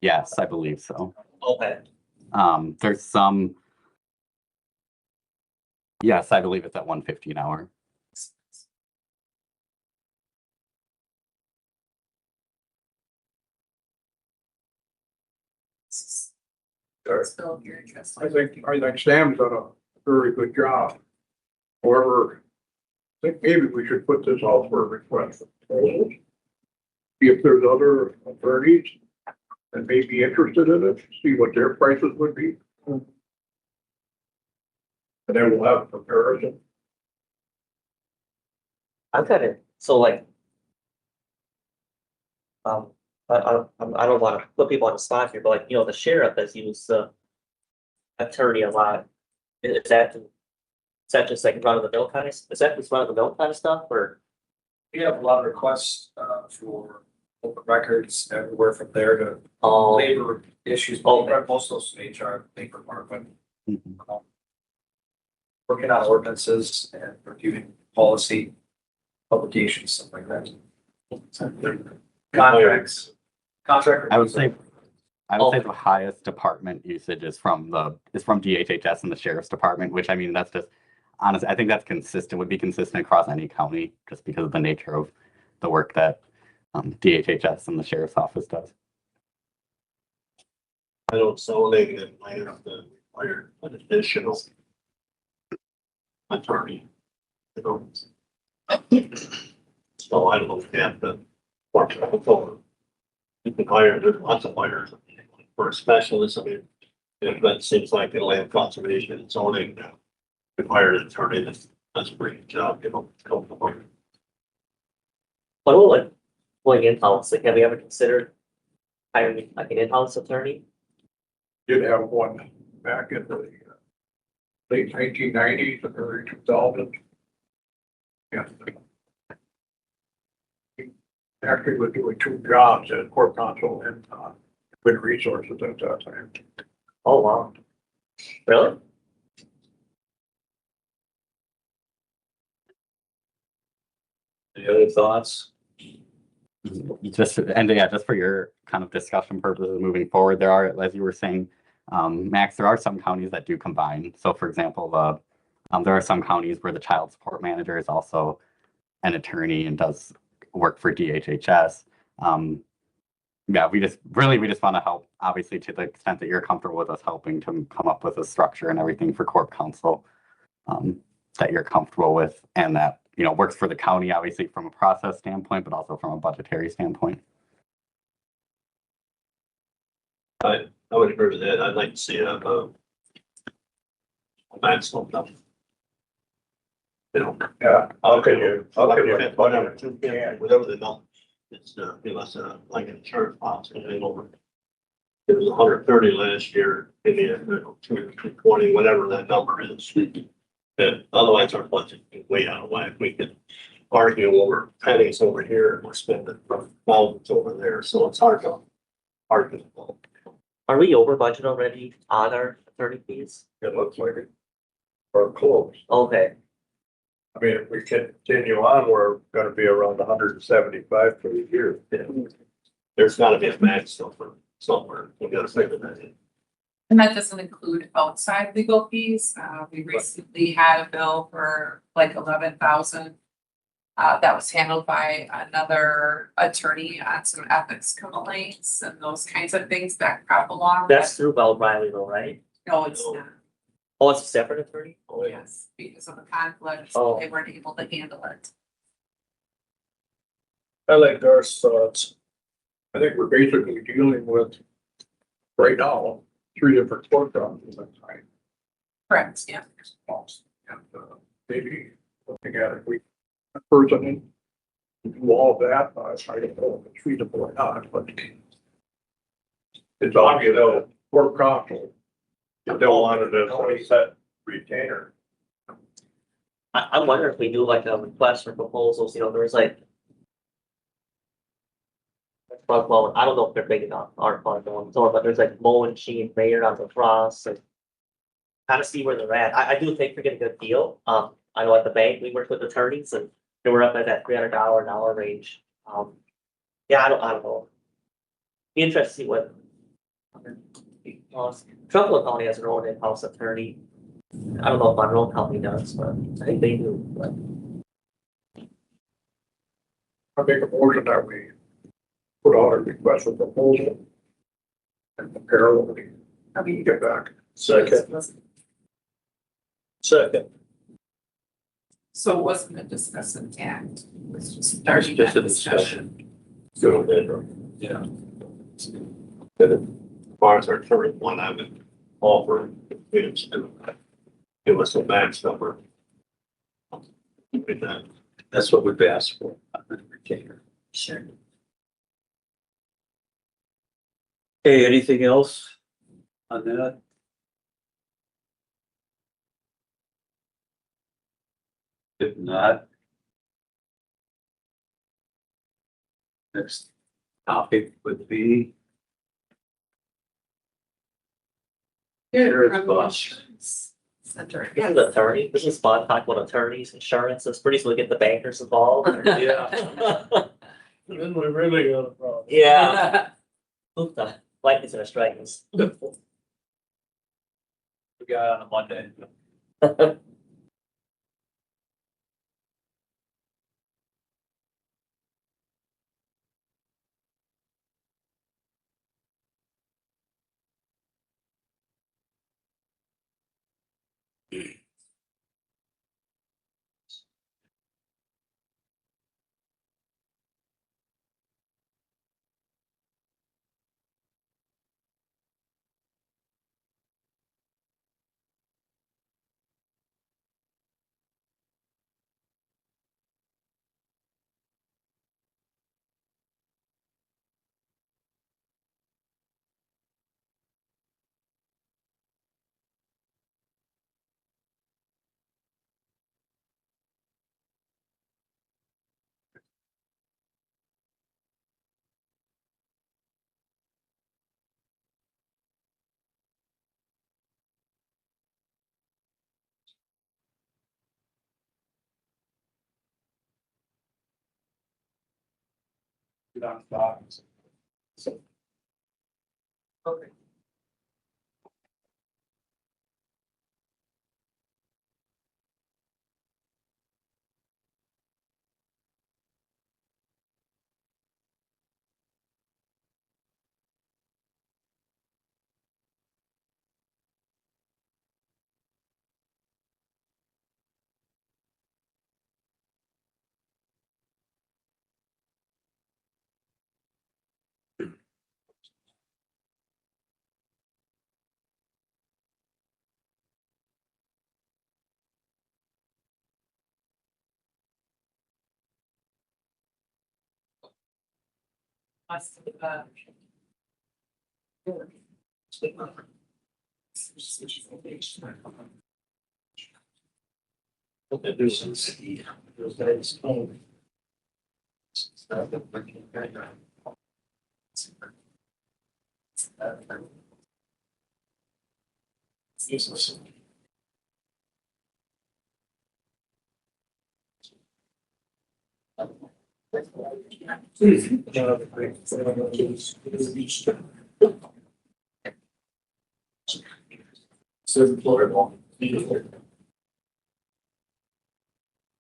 Yes, I believe so. Okay. There's some. Yes, I believe it's at 150 an hour. Still very interesting. I think Sam's done a very good job. However, I think maybe we should put this out for a request. See if there's other attorneys that may be interested in it, see what their prices would be. And then we'll have a comparison. I'm kind of, so like. I don't want to put people on the spot here, but like, you know, the sheriff has used the attorney a lot. Is that just like run of the mill kind of, is that just run of the mill kind of stuff or? We have a lot of requests for open records, everywhere from there to Oh, labor issues, Okay. most of those HR, labor department. Mhm. Working on ordinances and reviewing policy publications, stuff like that. Contracts. Contract. I would say, I would say Okay. the highest department usage is from DHHS and the sheriff's department, which I mean, that's just, honestly, I think that's consistent, would be consistent across any county, just because of the nature of the work that DHHS and the sheriff's office does. I don't zoning and land the require an additional attorney. You know. So I don't know if you have to work for. You can hire, there's lots of hires for a specialist. I mean, if that seems like in land conservation and zoning, if hire an attorney, that's a pretty good job, you know. what about like going in-house? Like, have we ever considered hiring like an in-house attorney? Did have one back in the late 1990s and early 2000s. Yeah. He actually was doing two jobs at Corp Council and Wind Resources at that time. Oh, wow. Really? Any other thoughts? Just, and yeah, just for your kind of discussion purposes moving forward, there are, as you were saying, Max, there are some counties that do combine. So for example, there are some counties where the child support manager is also an attorney and does work for DHHS. Yeah, we just want to help, obviously, to the extent that you're comfortable with us helping to come up with a structure and everything for Corp Council that you're comfortable with and that, you know, works for the county, obviously, from a process standpoint, but also from a budgetary standpoint. I would agree with that. I'd like to see a maximum number. You know. Yeah. Whatever the number. It's, give us like an insurance policy, and over. It was 130 last year, maybe 220, whatever that number is. And otherwise our budget is way out of whack. We could argue over pennies over here and we're spending thousands over there, so it's hard to argue. Are we over budget already on our attorney fees? It looks like it. Or close. Okay, I mean, if we continue on, we're gonna be around 175 for the year. There's gotta be a max number somewhere. We gotta think of that. And that doesn't include outside legal fees. We recently had a bill for like 11,000. That was handled by another attorney on some ethics complaints and those kinds of things that crop along. that's through Bell Riley though, right? No, it's not. Oh, it's a separate attorney? Yes, because of the conflict, Oh. they weren't able to handle it. I like Dar's thoughts. I think we're basically dealing with, right now, 3 different court problems at the time. Correct, yeah. And maybe looking at it, we, a person in do all of that, I don't know if it's feasible or not, but it's obvious that Corp Council, if they wanted a set retainer. I'm wondering if we do like a request for proposals, you know, there's like. Well, I don't know if they're big enough, aren't fun going, but there's like Mow and Sheen, Mayor on the Cross, and. Kind of see where they're at. I do think they're getting a good deal. I know at the bank, we worked with attorneys and they were up at that $300 an hour range. Yeah, I don't know. Be interested to see what. Trumbull County has their own in-house attorney. I don't know if Monroe County does, but I think they do, but. I make a motion that we put out a request for proposal. And compare what we get back. Second. So it wasn't a discussion act, it was just starting Just a that discussion. Yeah. As far as our current one, I would offer, give us a max number. With that. That's what we've asked for. Retainer. Sure. Hey, anything else on that? If not. Next Topic would be. Center. This is attorney, this is fun, talk about attorneys, insurance, it's pretty soon we get the bankers involved. Yeah. Then we really got a problem. Yeah. Oop, the lightning's gonna strike us. We got on a Monday. Get on Fox. Okay.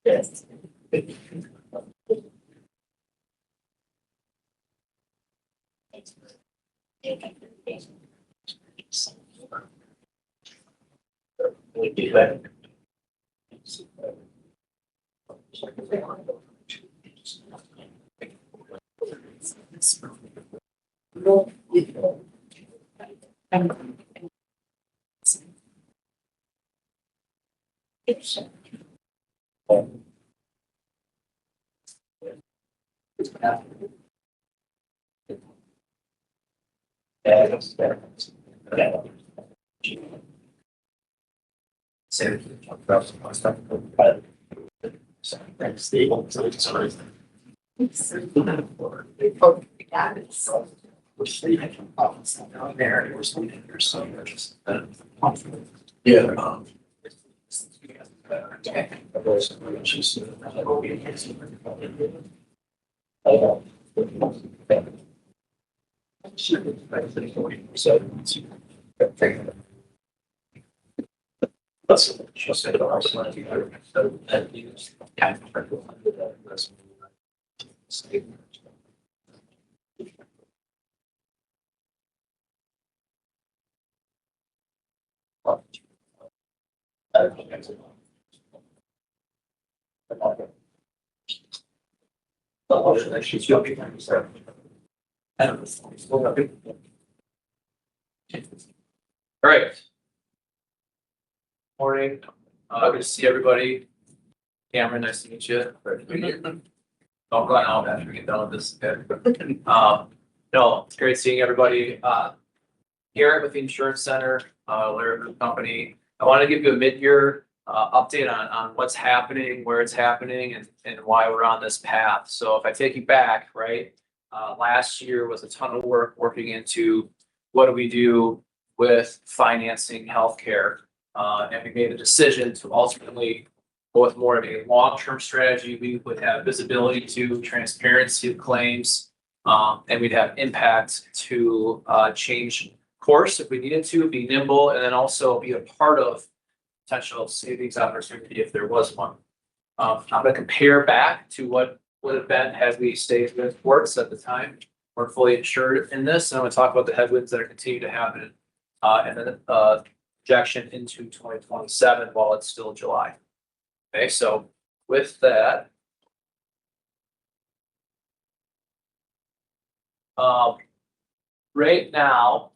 Yes. We do that. Stable, so it's sort of. Yeah. That's. She said. All right. Morning, good to see everybody. Cameron, nice to meet you. Don't run out after we get done with this. Okay. No, it's great seeing everybody. Garrett with the Insurance Center, Larry Group Company. I want to give you a mid-year update on what's happening, where it's happening, and why we're on this path. So if I take you back, right? last year was a ton of work working into what do we do with financing healthcare? And we made a decision to ultimately go with more of a long-term strategy. We would have visibility to transparency of claims. And we'd have impact to change course if we needed to, be nimble, and then also be a part of potential savings opportunity if there was one. I'm gonna compare back to what would have been had we stayed with Works at the time. We're fully insured in this, and I'm gonna talk about the headwinds that are continuing to happen. And then projection into 2027 while it's still July. Okay, so with that. Right now,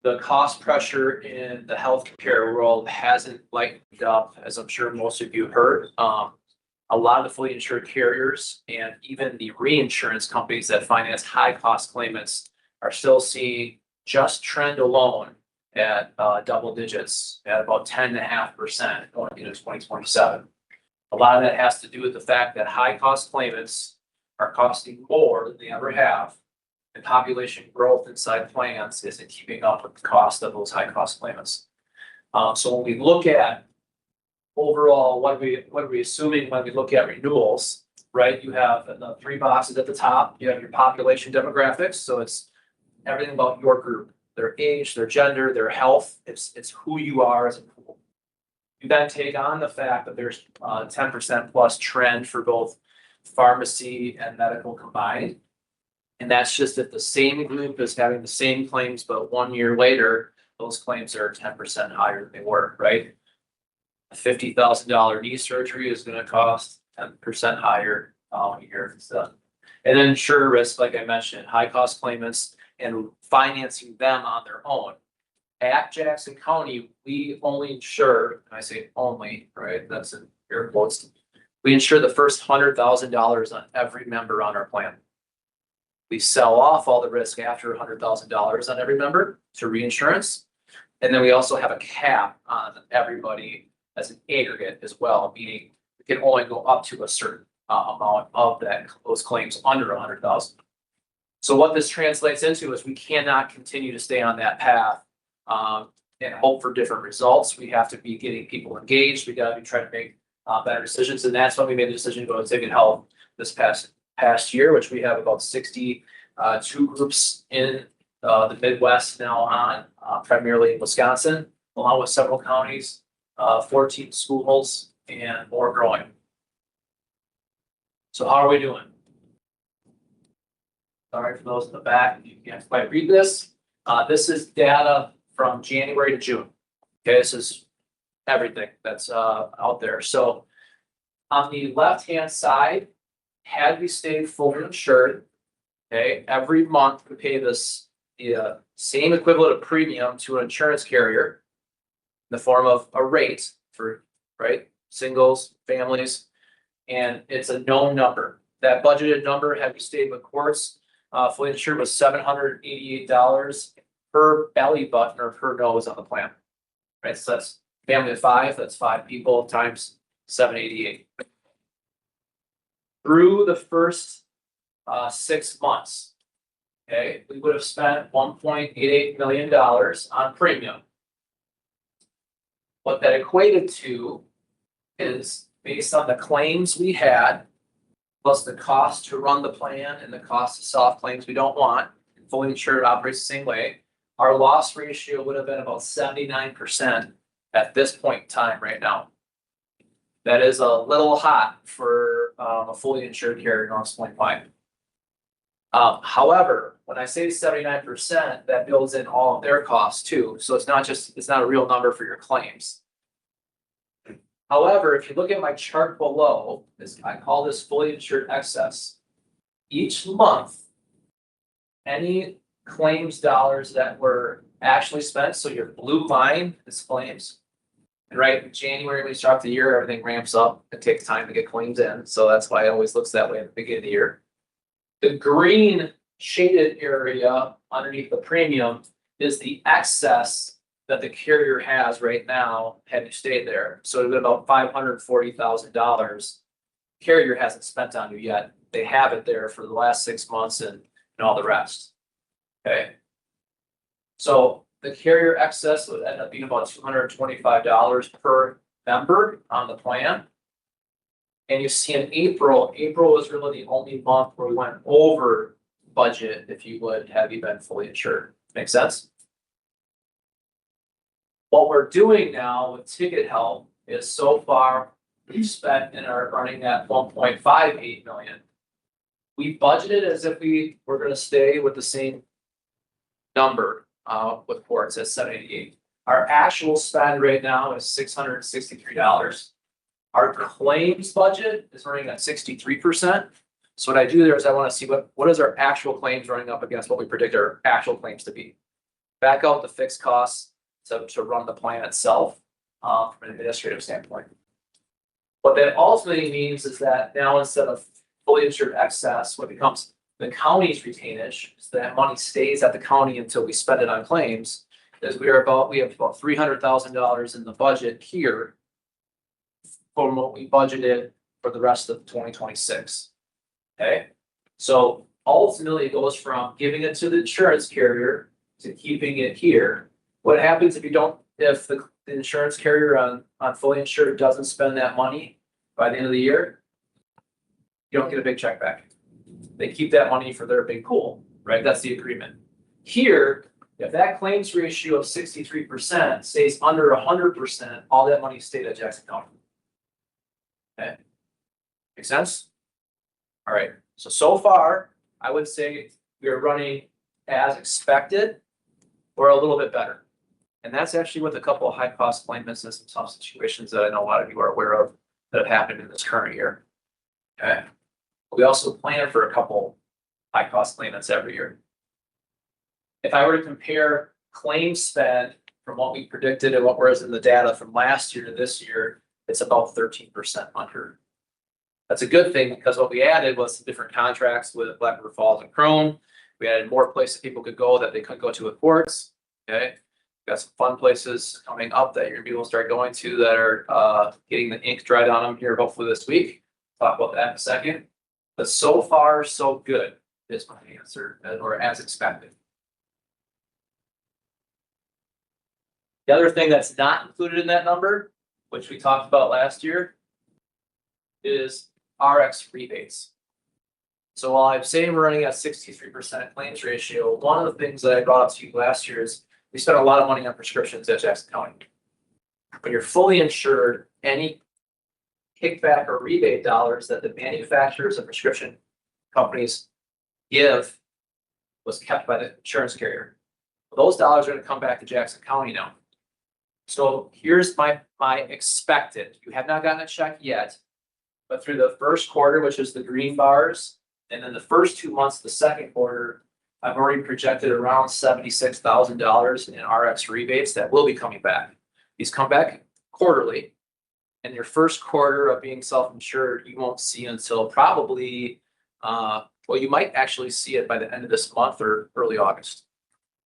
the cost pressure in the healthcare world hasn't lightened up, as I'm sure most of you heard. A lot of the fully insured carriers and even the reinsurance companies that finance high cost claimants are still seeing just trend alone at double digits at about 10.5% going into 2027. A lot of that has to do with the fact that high cost claimants are costing more than they ever have. And population growth inside plans isn't keeping up with the cost of those high cost claimants. So when we look at overall, what are we assuming when we look at renewals, right? You have the three boxes at the top, you have your population demographics, so it's everything about your group, their age, their gender, their health, it's who you are as a pool. You then take on the fact that there's 10% plus trend for both pharmacy and medical combined. And that's just if the same group is having the same claims, but 1 year later, those claims are 10% higher than they were, right? A $50,000 knee surgery is gonna cost 10% higher a year. So, and then sure risk, like I mentioned, high cost claimants and financing them on their own. At Jackson County, we only insure, and I say only, right? That's in air quotes. We insure the first $100,000 on every member on our plan. We sell off all the risk after $100,000 on every member to reinsurance. And then we also have a cap on everybody as an aggregate as well, meaning we can only go up to a certain amount of those claims under 100,000. So what this translates into is we cannot continue to stay on that path and hope for different results. We have to be getting people engaged. We got to be trying to make better decisions. And that's when we made the decision to go to Ticket Health this past year, which we have about 62 groups in the Midwest now on, primarily in Wisconsin, along with several counties, 14 schools, and more growing. So how are we doing? Sorry for those in the back, you can't quite read this. This is data from January to June. Okay, this is everything that's out there. So on the left-hand side, had we stayed fully insured, okay, every month we pay this the same equivalent of premium to an insurance carrier in the form of a rate for, right, singles, families, and it's a known number. That budgeted number, had we stayed with courts, fully insured, was $788 per belly button or per nose on the plan. Right, so that's family of five, that's 5 people times 788. Through the first 6 months, okay, we would have spent $1.88 million on premium. What that equated to is based on the claims we had, plus the cost to run the plan and the cost of soft claims we don't want, fully insured operates the same way. Our loss ratio would have been about 79% at this point in time right now. That is a little hot for a fully insured carrier, and I'll explain why. However, when I say 79%, that builds in all of their costs too. So it's not a real number for your claims. However, if you look at my chart below, I call this fully insured excess. Each month, any claims dollars that were actually spent, so your blue line is claims. And right in January, when we start the year, everything ramps up. It takes time to get claims in. So that's why it always looks that way at the beginning of the year. The green shaded area underneath the premium is the excess that the carrier has right now had you stayed there. So it'd be about $540,000 carrier hasn't spent on you yet they have it there for the last 6 months and all the rest. Okay? So the carrier excess would end up being about $225 per member on the plan. And you see in April was really the only month where we went over budget, if you would, have you been fully insured. Make sense? What we're doing now with Ticket Help is so far, we've spent and are running at 1.58 million. We budgeted as if we were gonna stay with the same number, with courts at 788. Our actual spend right now is $663. Our claims budget is running at 63%. So what I do there is I wanna see what is our actual claims running up against what we predict our actual claims to be. Back out the fixed costs to run the plan itself, from an administrative standpoint. What that ultimately means is that now instead of fully insured excess, what becomes the county's retainage, so that money stays at the county until we spend it on claims, is we have about $300,000 in the budget here from what we budgeted for the rest of 2026. Okay, so ultimately it goes from giving it to the insurance carrier to keeping it here. What happens if the insurance carrier on fully insured doesn't spend that money by the end of the year? You don't get a big check back. They keep that money for their big pool, right? That's the agreement. Here, if that claims ratio of 63% stays under 100%, all that money stayed at Jackson County. Okay, make sense? All right, so far, I would say we are running as expected or a little bit better. And that's actually with a couple of high cost claimants and some tough situations that I know a lot of you are aware of that have happened in this current year. Okay. We also plan for a couple high cost claimants every year. If I were to compare claim spend from what we predicted and what was in the data from last year to this year, it's about 13% under. That's a good thing because what we added was some different contracts with Black River Falls and Crone. We added more places people could go that they couldn't go to with courts. Okay. We've got some fun places coming up that you're gonna be able to start going to that are getting the ink dried on them here hopefully this week. Talk about that in a second. But so far, so good is my answer, or as expected. The other thing that's not included in that number, which we talked about last year, is RX rebates. So while I'm saying we're running at 63% claims ratio, one of the things that I brought up to you last year is we spent a lot of money on prescriptions at Jackson County. When you're fully insured, any kickback or rebate dollars that the manufacturers and prescription companies give was kept by the insurance carrier. Those dollars are going to come back to Jackson County now. So here's my expected. You have not gotten a check yet, but through the first quarter, which is the green bars, and then the first 2 months of the second quarter, I've already projected around $76,000 in RX rebates that will be coming back. These come back quarterly. And your first quarter of being self-insured, you won't see until probably, well, you might actually see it by the end of this month or early August.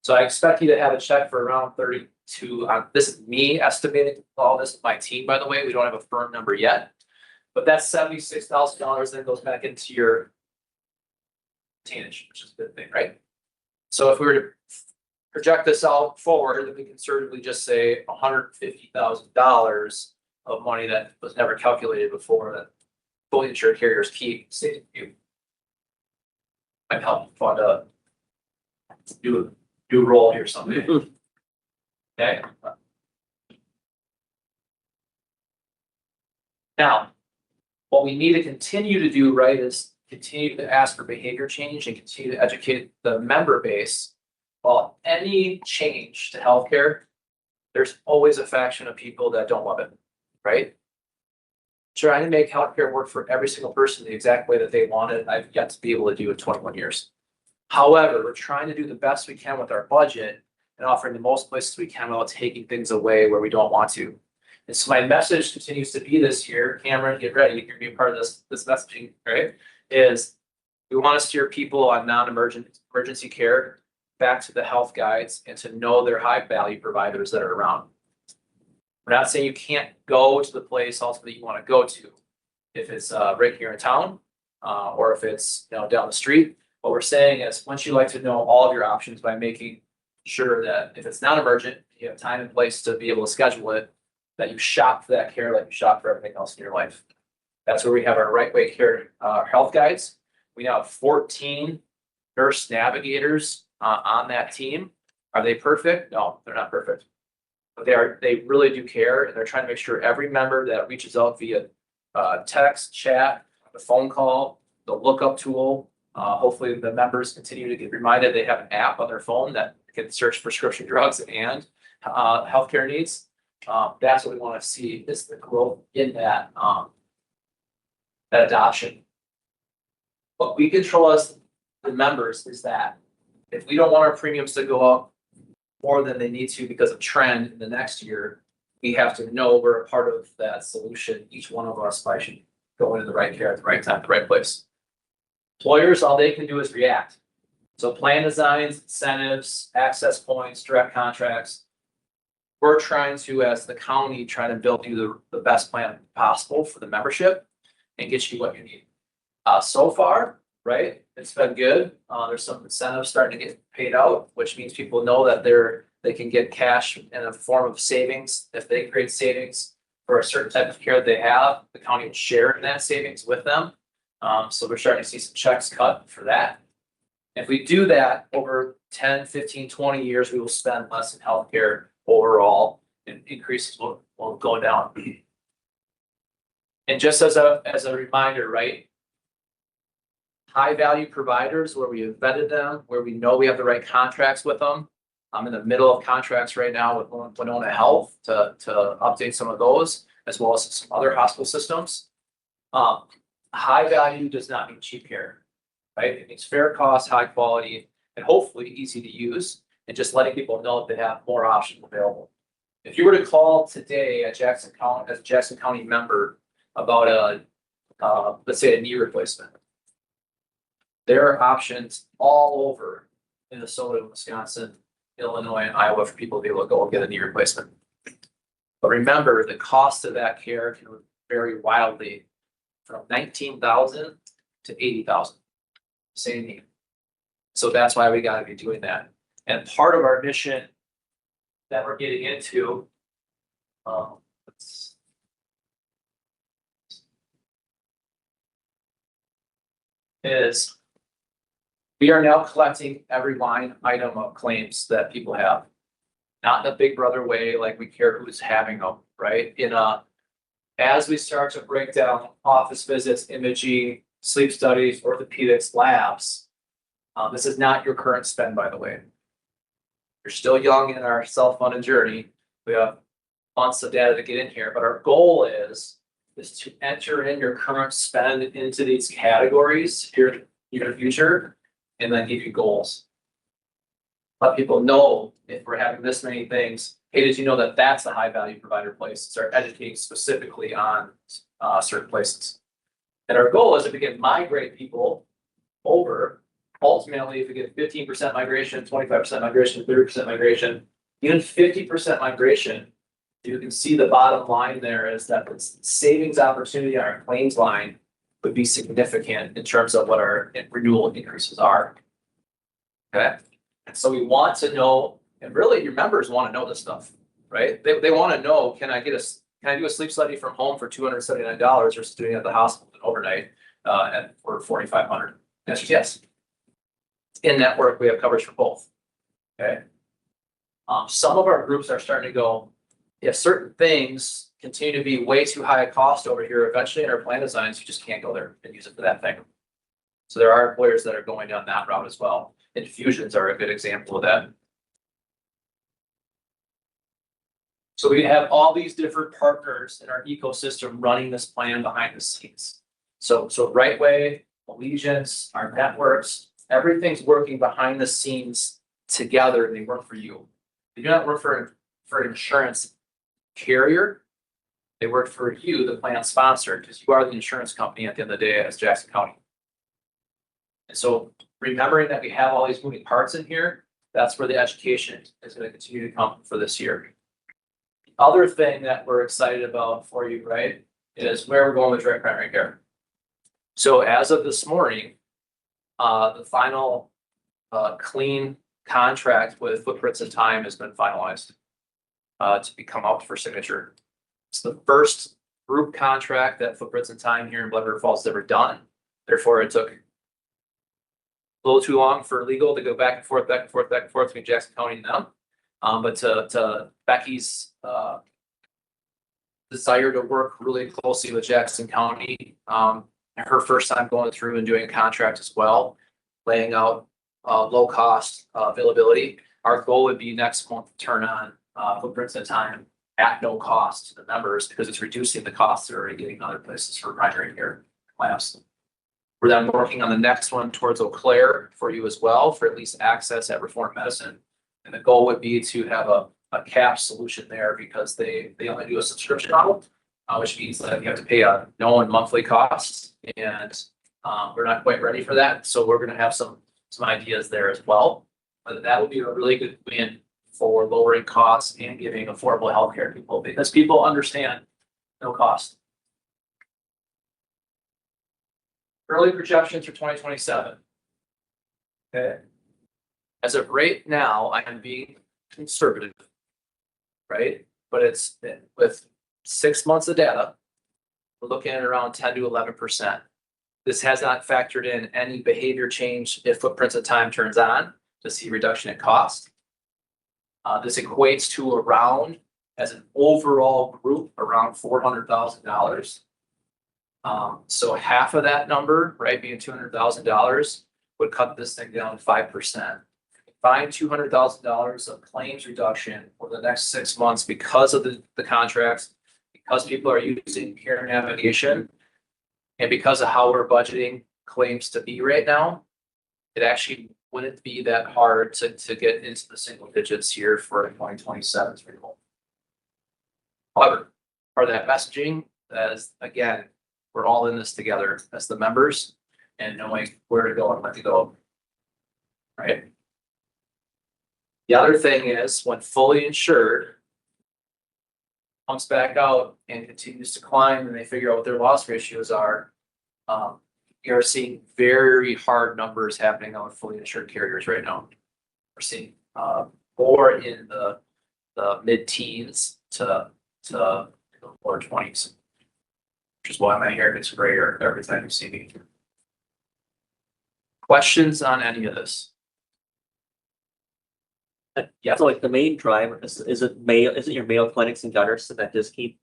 So I expect you to have a check for around 32. This is me estimating all this with my team, by the way. We don't have a firm number yet. But that's $76,000 that goes back into your retainage, which is a good thing, right? So if we were to project this out forward, then we can conservatively just say $150,000 of money that was never calculated before that fully insured carriers keep. You might help fund a do roll here someday. Okay. Now, what we need to continue to do, right, is continue to ask for behavior change and continue to educate the member base. While any change to healthcare, there's always a faction of people that don't love it, right? Trying to make healthcare work for every single person the exact way that they want it, I've yet to be able to do in 21 years. However, we're trying to do the best we can with our budget and offering the most places we can without taking things away where we don't want to. And so my message continues to be this year, Cameron, get ready, you're gonna be a part of this messaging, right? Is we want to steer people on emergency care back to the health guides and to know their high value providers that are around. We're not saying you can't go to the place ultimately you want to go to. If it's right here in town, or if it's, down the street. What we're saying is, once you like to know all of your options by making sure that if it's not emergent, you have time and place to be able to schedule it, that you shop for that care like you shop for everything else in your life. That's where we have our Right Way Care, health guides. We now have 14 nurse navigators, on that team. Are they perfect? No, they're not perfect. But they really do care, and they're trying to make sure every member that reaches out via, text, chat, a phone call, the lookup tool. Hopefully the members continue to get reminded they have an app on their phone that can search prescription drugs and healthcare needs. That's what we want to see, is the growth in that adoption. What we control as the members is that if we don't want our premiums to go up more than they need to because of trend in the next year, we have to know we're a part of that solution. Each one of us should go into the right care at the right time, the right place. Employers, all they can do is react. So plan designs, incentives, access points, direct contracts. We're trying to, as the county, try to build you the best plan possible for the membership and get you what you need. So far, right, it's been good. There's some incentives starting to get paid out, which means people know that they can get cash in a form of savings. If they create savings for a certain type of care they have, the county will share in that savings with them. So we're starting to see some checks cut for that. If we do that over 10, 15, 20 years, we will spend less in healthcare overall, and increases will go down. And just as a reminder, right? High value providers where we have vetted them, where we know we have the right contracts with them. I'm in the middle of contracts right now with Winona Health to update some of those, as well as some other hospital systems. High value does not mean cheap care, right? It means fair cost, high quality, and hopefully easy to use, and just letting people know that they have more options available. If you were to call today at Jackson County, as a Jackson County member, about let's say a knee replacement, there are options all over Minnesota, Wisconsin, Illinois, and Iowa for people to be able to go and get a knee replacement. But remember, the cost of that care can vary wildly from 19,000 to 80,000. Same knee. So that's why we got to be doing that. And part of our mission that we're getting into, is we are now collecting every line item of claims that people have. Not in a big brother way, like we care who's having them, right? As we start to break down office visits, imaging, sleep studies, orthopedics, labs, this is not your current spend, by the way. You're still young in our self-funded journey. We have months of data to get in here, but our goal is to enter in your current spend into these categories here in your future, and then give you goals. Let people know if we're having this many things. Hey, did you know that that's a high value provider place? Start educating specifically on certain places. And our goal is if we can migrate people over, ultimately, if we get 15% migration, 25% migration, 30% migration, even 50% migration, you can see the bottom line there is that the savings opportunity on our claims line would be significant in terms of what our renewal increases are. Okay, and so we want to know, and really your members want to know this stuff, right? They want to know, can I do a sleep study from home for $279 versus doing it at the hospital overnight for $4,500? The answer is yes. In network, we have coverage for both. Okay. Some of our groups are starting to go, if certain things continue to be way too high a cost over here, eventually in our plan designs, you just can't go there and use it for that thing. So there are employers that are going down that route as well. Infusions are a good example of that. So we have all these different partners in our ecosystem running this plan behind the scenes. So Right Way, Allegiance, our networks, everything's working behind the scenes together, and they work for you. They do not work for an insurance carrier. They work for you, the plan sponsor, because you are the insurance company at the end of the day as Jackson County. And so remembering that we have all these moving parts in here, that's where the education is going to continue to come for this year. The other thing that we're excited about for you, right, is where we're going with direct primary care. So as of this morning, the final clean contract with Footprints in Time has been finalized to become out for signature. It's the first group contract that Footprints in Time here in Blood River Falls has ever done. Therefore, it took a little too long for legal to go back and forth, back and forth, back and forth between Jackson County and them. But to Becky's desire to work really closely with Jackson County, her first time going through and doing a contract as well, laying out low cost availability. Our goal would be next month to turn on Footprints in Time at no cost to the members, because it's reducing the costs they're already getting other places for primary care labs. We're then working on the next one towards Eau Claire for you as well, for at least access at Reformed Medicine. And the goal would be to have a cap solution there, because they only do a subscription model, which means that you have to pay a known monthly cost, and we're not quite ready for that. So we're gonna have some ideas there as well. But that would be a really good win for lowering costs and giving affordable healthcare to people, because people understand no cost. Early projections for 2027. Okay. As of right now, I am being conservative, right? But it's with 6 months of data, we're looking at around 10 to 11%. This has not factored in any behavior change if Footprints in Time turns on to see reduction in cost. This equates to around, as an overall group, around $400,000. So half of that number, right, being $200,000, would cut this thing down to 5%. Find $200,000 of claims reduction over the next 6 months because of the contracts, because people are using care navigation, and because of how we're budgeting claims to be right now. It actually wouldn't be that hard to get into the single digits here for 2027's renewal. However, part of that messaging is, again, we're all in this together as the members and knowing where to go and when to go. Right? The other thing is, when fully insured comes back out and continues to climb and they figure out what their loss ratios are, you're seeing very hard numbers happening on fully insured carriers right now. We're seeing more in the mid-teens to lower 20s, which is why my hair gets grayer every time you see me. Questions on any of this? Yeah. So like the main driver, is it your Mayo Clinics and Gunderson that just keep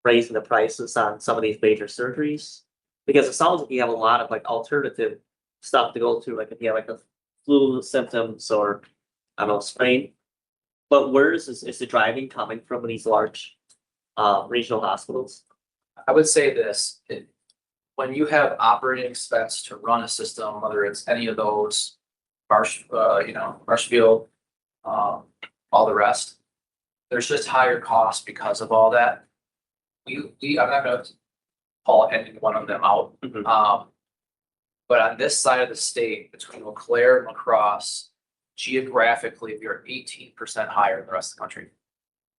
raising the prices on some of these major surgeries? Because it sounds like you have a lot of like alternative stuff to go to, like if you have like the flu symptoms or, I don't know, sprain. But where is the driving coming from these large regional hospitals? I would say this, when you have operating expense to run a system, whether it's any of those, Marshfield, all the rest, there's just higher costs because of all that. I'm not gonna call any one of them out. But on this side of the state, between Eau Claire and La Crosse, geographically, we are 18% higher than the rest of the country.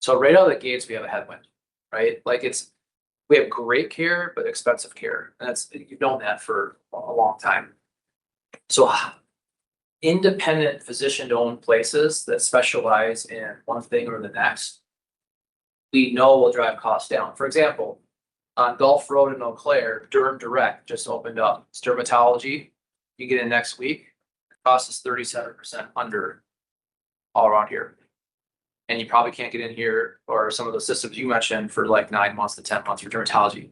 So right out of the gates, we have a headwind, right? Like we have great care, but expensive care. And you've known that for a long time. So independent physician-owned places that specialize in one thing or the next, we know will drive costs down. For example, on Gulf Road in Eau Claire, Derm Direct just opened up. It's dermatology. You get in next week, the cost is 37% under all around here. And you probably can't get in here or some of the systems you mentioned for like 9 months to 10 months for dermatology.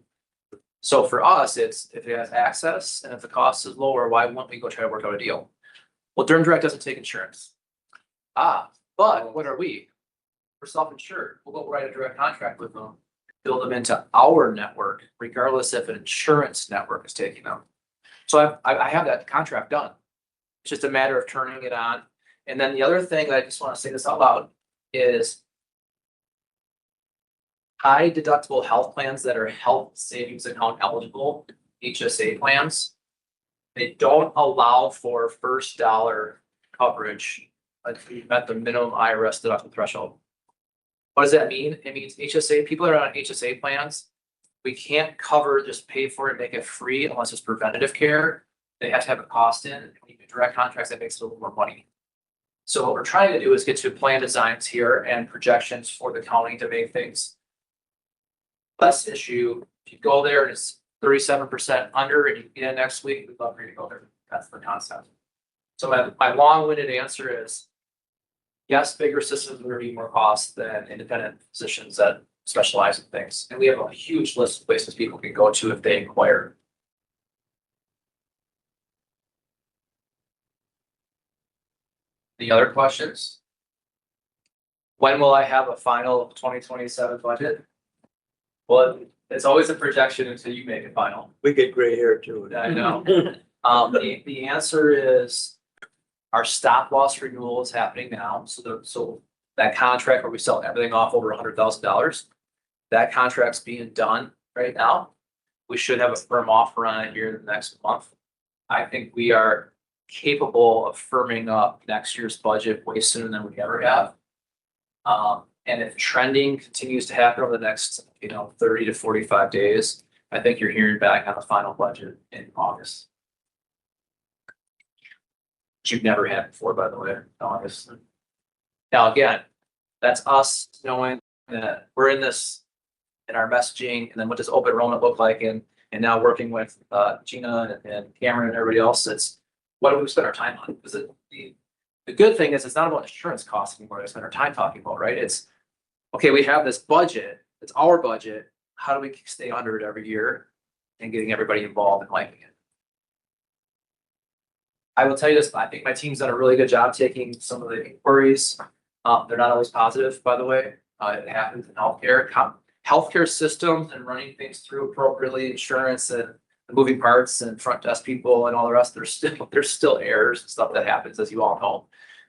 So for us, it's if it has access and if the cost is lower, why wouldn't we go try to work out a deal? Well, Derm Direct doesn't take insurance. But what are we? We're self-insured. We'll go write a direct contract with them, build them into our network, regardless if an insurance network is taking them. So I have that contract done. It's just a matter of turning it on. And then the other thing that I just want to say this out loud is high deductible health plans that are health savings account eligible, HSA plans. They don't allow for first dollar coverage until you've met the minimum IRS deductible threshold. What does that mean? It means HSA, people that are on HSA plans, we can't cover, just pay for it, make it free unless it's preventative care. They have to have a cost in, when you do direct contracts, that makes it a little more money. So what we're trying to do is get to plan designs here and projections for the county to make things less issue. If you go there and it's 37% under and you get in next week, we'd love for you to go there. That's the concept. So my long-winded answer is, yes, bigger systems are gonna be more cost than independent physicians that specialize in things. And we have a huge list of places people can go to if they inquire. Any other questions? When will I have a final 2027 budget? Well, it's always a projection until you make it final. We get gray hair too. I know. The answer is our stop loss renewal is happening now. So that contract where we sell everything off over $100,000, that contract's being done right now. We should have a firm offer on it here in the next month. I think we are capable of firming up next year's budget way sooner than we ever have. And if trending continues to happen over the next, 30 to 45 days, I think you're hearing back on the final budget in August. Which you've never had before, by the way, in August. Now, again, that's us knowing that we're in this, in our messaging, and then what does open enrollment look like, and now working with Gina and Cameron and everybody else, it's what do we spend our time on? Because the good thing is it's not about insurance costs anymore. I spend our time talking about, right? It's okay, we have this budget, it's our budget. How do we stay under it every year and getting everybody involved and liking it? I will tell you this, I think my team's done a really good job taking some of the inquiries. They're not always positive, by the way. It happens in healthcare. Healthcare systems and running things through appropriately, insurance and the moving parts and front desk people and all the rest, there's still errors and stuff that happens, as you all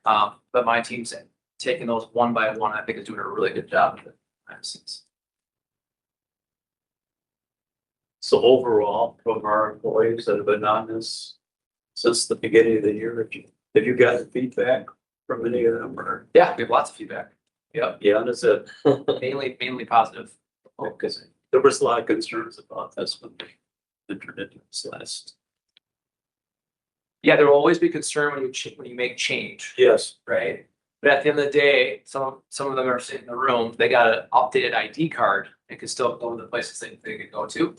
know. But my team's taking those one by one. I think is doing a really good job of it. So overall, from our employees that have been on this since the beginning of the year, have you gotten feedback from any of them or? Yeah, we have lots of feedback. Yeah, Yeah, that's it. mainly positive. Because there was a lot of concerns about this when we entered into this last. Yeah, there will always be concern when you make change, Yes. right? But at the end of the day, some of them are sitting in the room, they got an updated ID card and can still go to the places they could go to.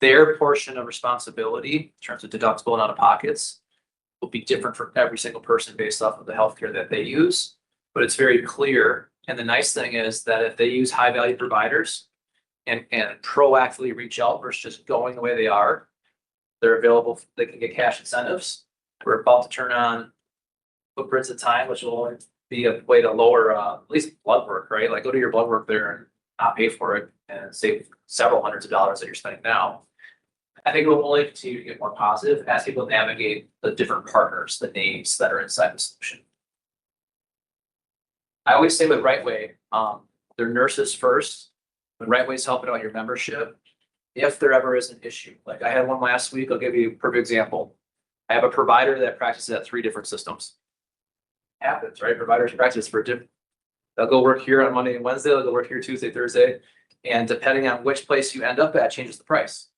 Their portion of responsibility in terms of deductible and out of pockets will be different for every single person based off of the healthcare that they use. But it's very clear. And the nice thing is that if they use high value providers and proactively reach out versus just going the way they are, they're available, they can get cash incentives. We're about to turn on Footprints of Time, which will only be a way to lower at least blood work, right? Like go do your blood work there and not pay for it and save several hundreds of dollars that you're spending now. I think it will only continue to get more positive as people navigate the different partners, the names that are inside the solution. I always say with Rightway, they're nurses first. When Rightway's helping out your membership, if there ever is an issue, like I had one last week, I'll give you a perfect example. I have a provider that practices at 3 different systems. Happens, right? Providers practice for different. They'll go work here on Monday and Wednesday, they'll go work here Tuesday, Thursday, and depending on which place you end up at, changes the price.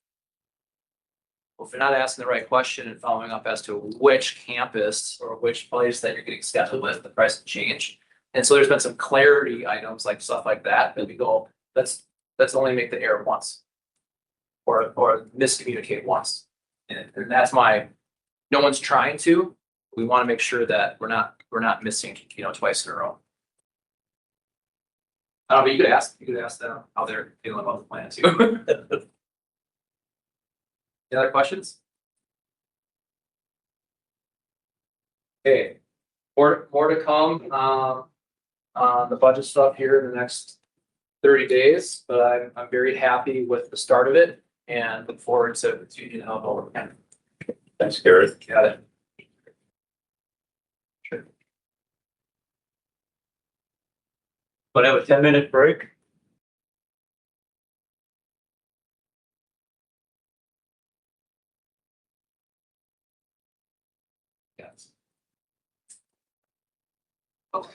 Well, if you're not asking the right question and following up as to which campus or which place that you're getting scheduled with, the price will change. And so there's been some clarity items like stuff like that we go, let's only make the error once. Or miscommunicate once. And that's no one's trying to. We want to make sure that we're not missing, twice in a row. But you could ask them how they're feeling about the plan too. Any other questions? Okay, more to come on the budget stuff here in the next 30 days, but I'm very happy with the start of it and look forward to continuing to help over again. Thanks, Garrett. Got it. But have a 10-minute break. Yes. Okay.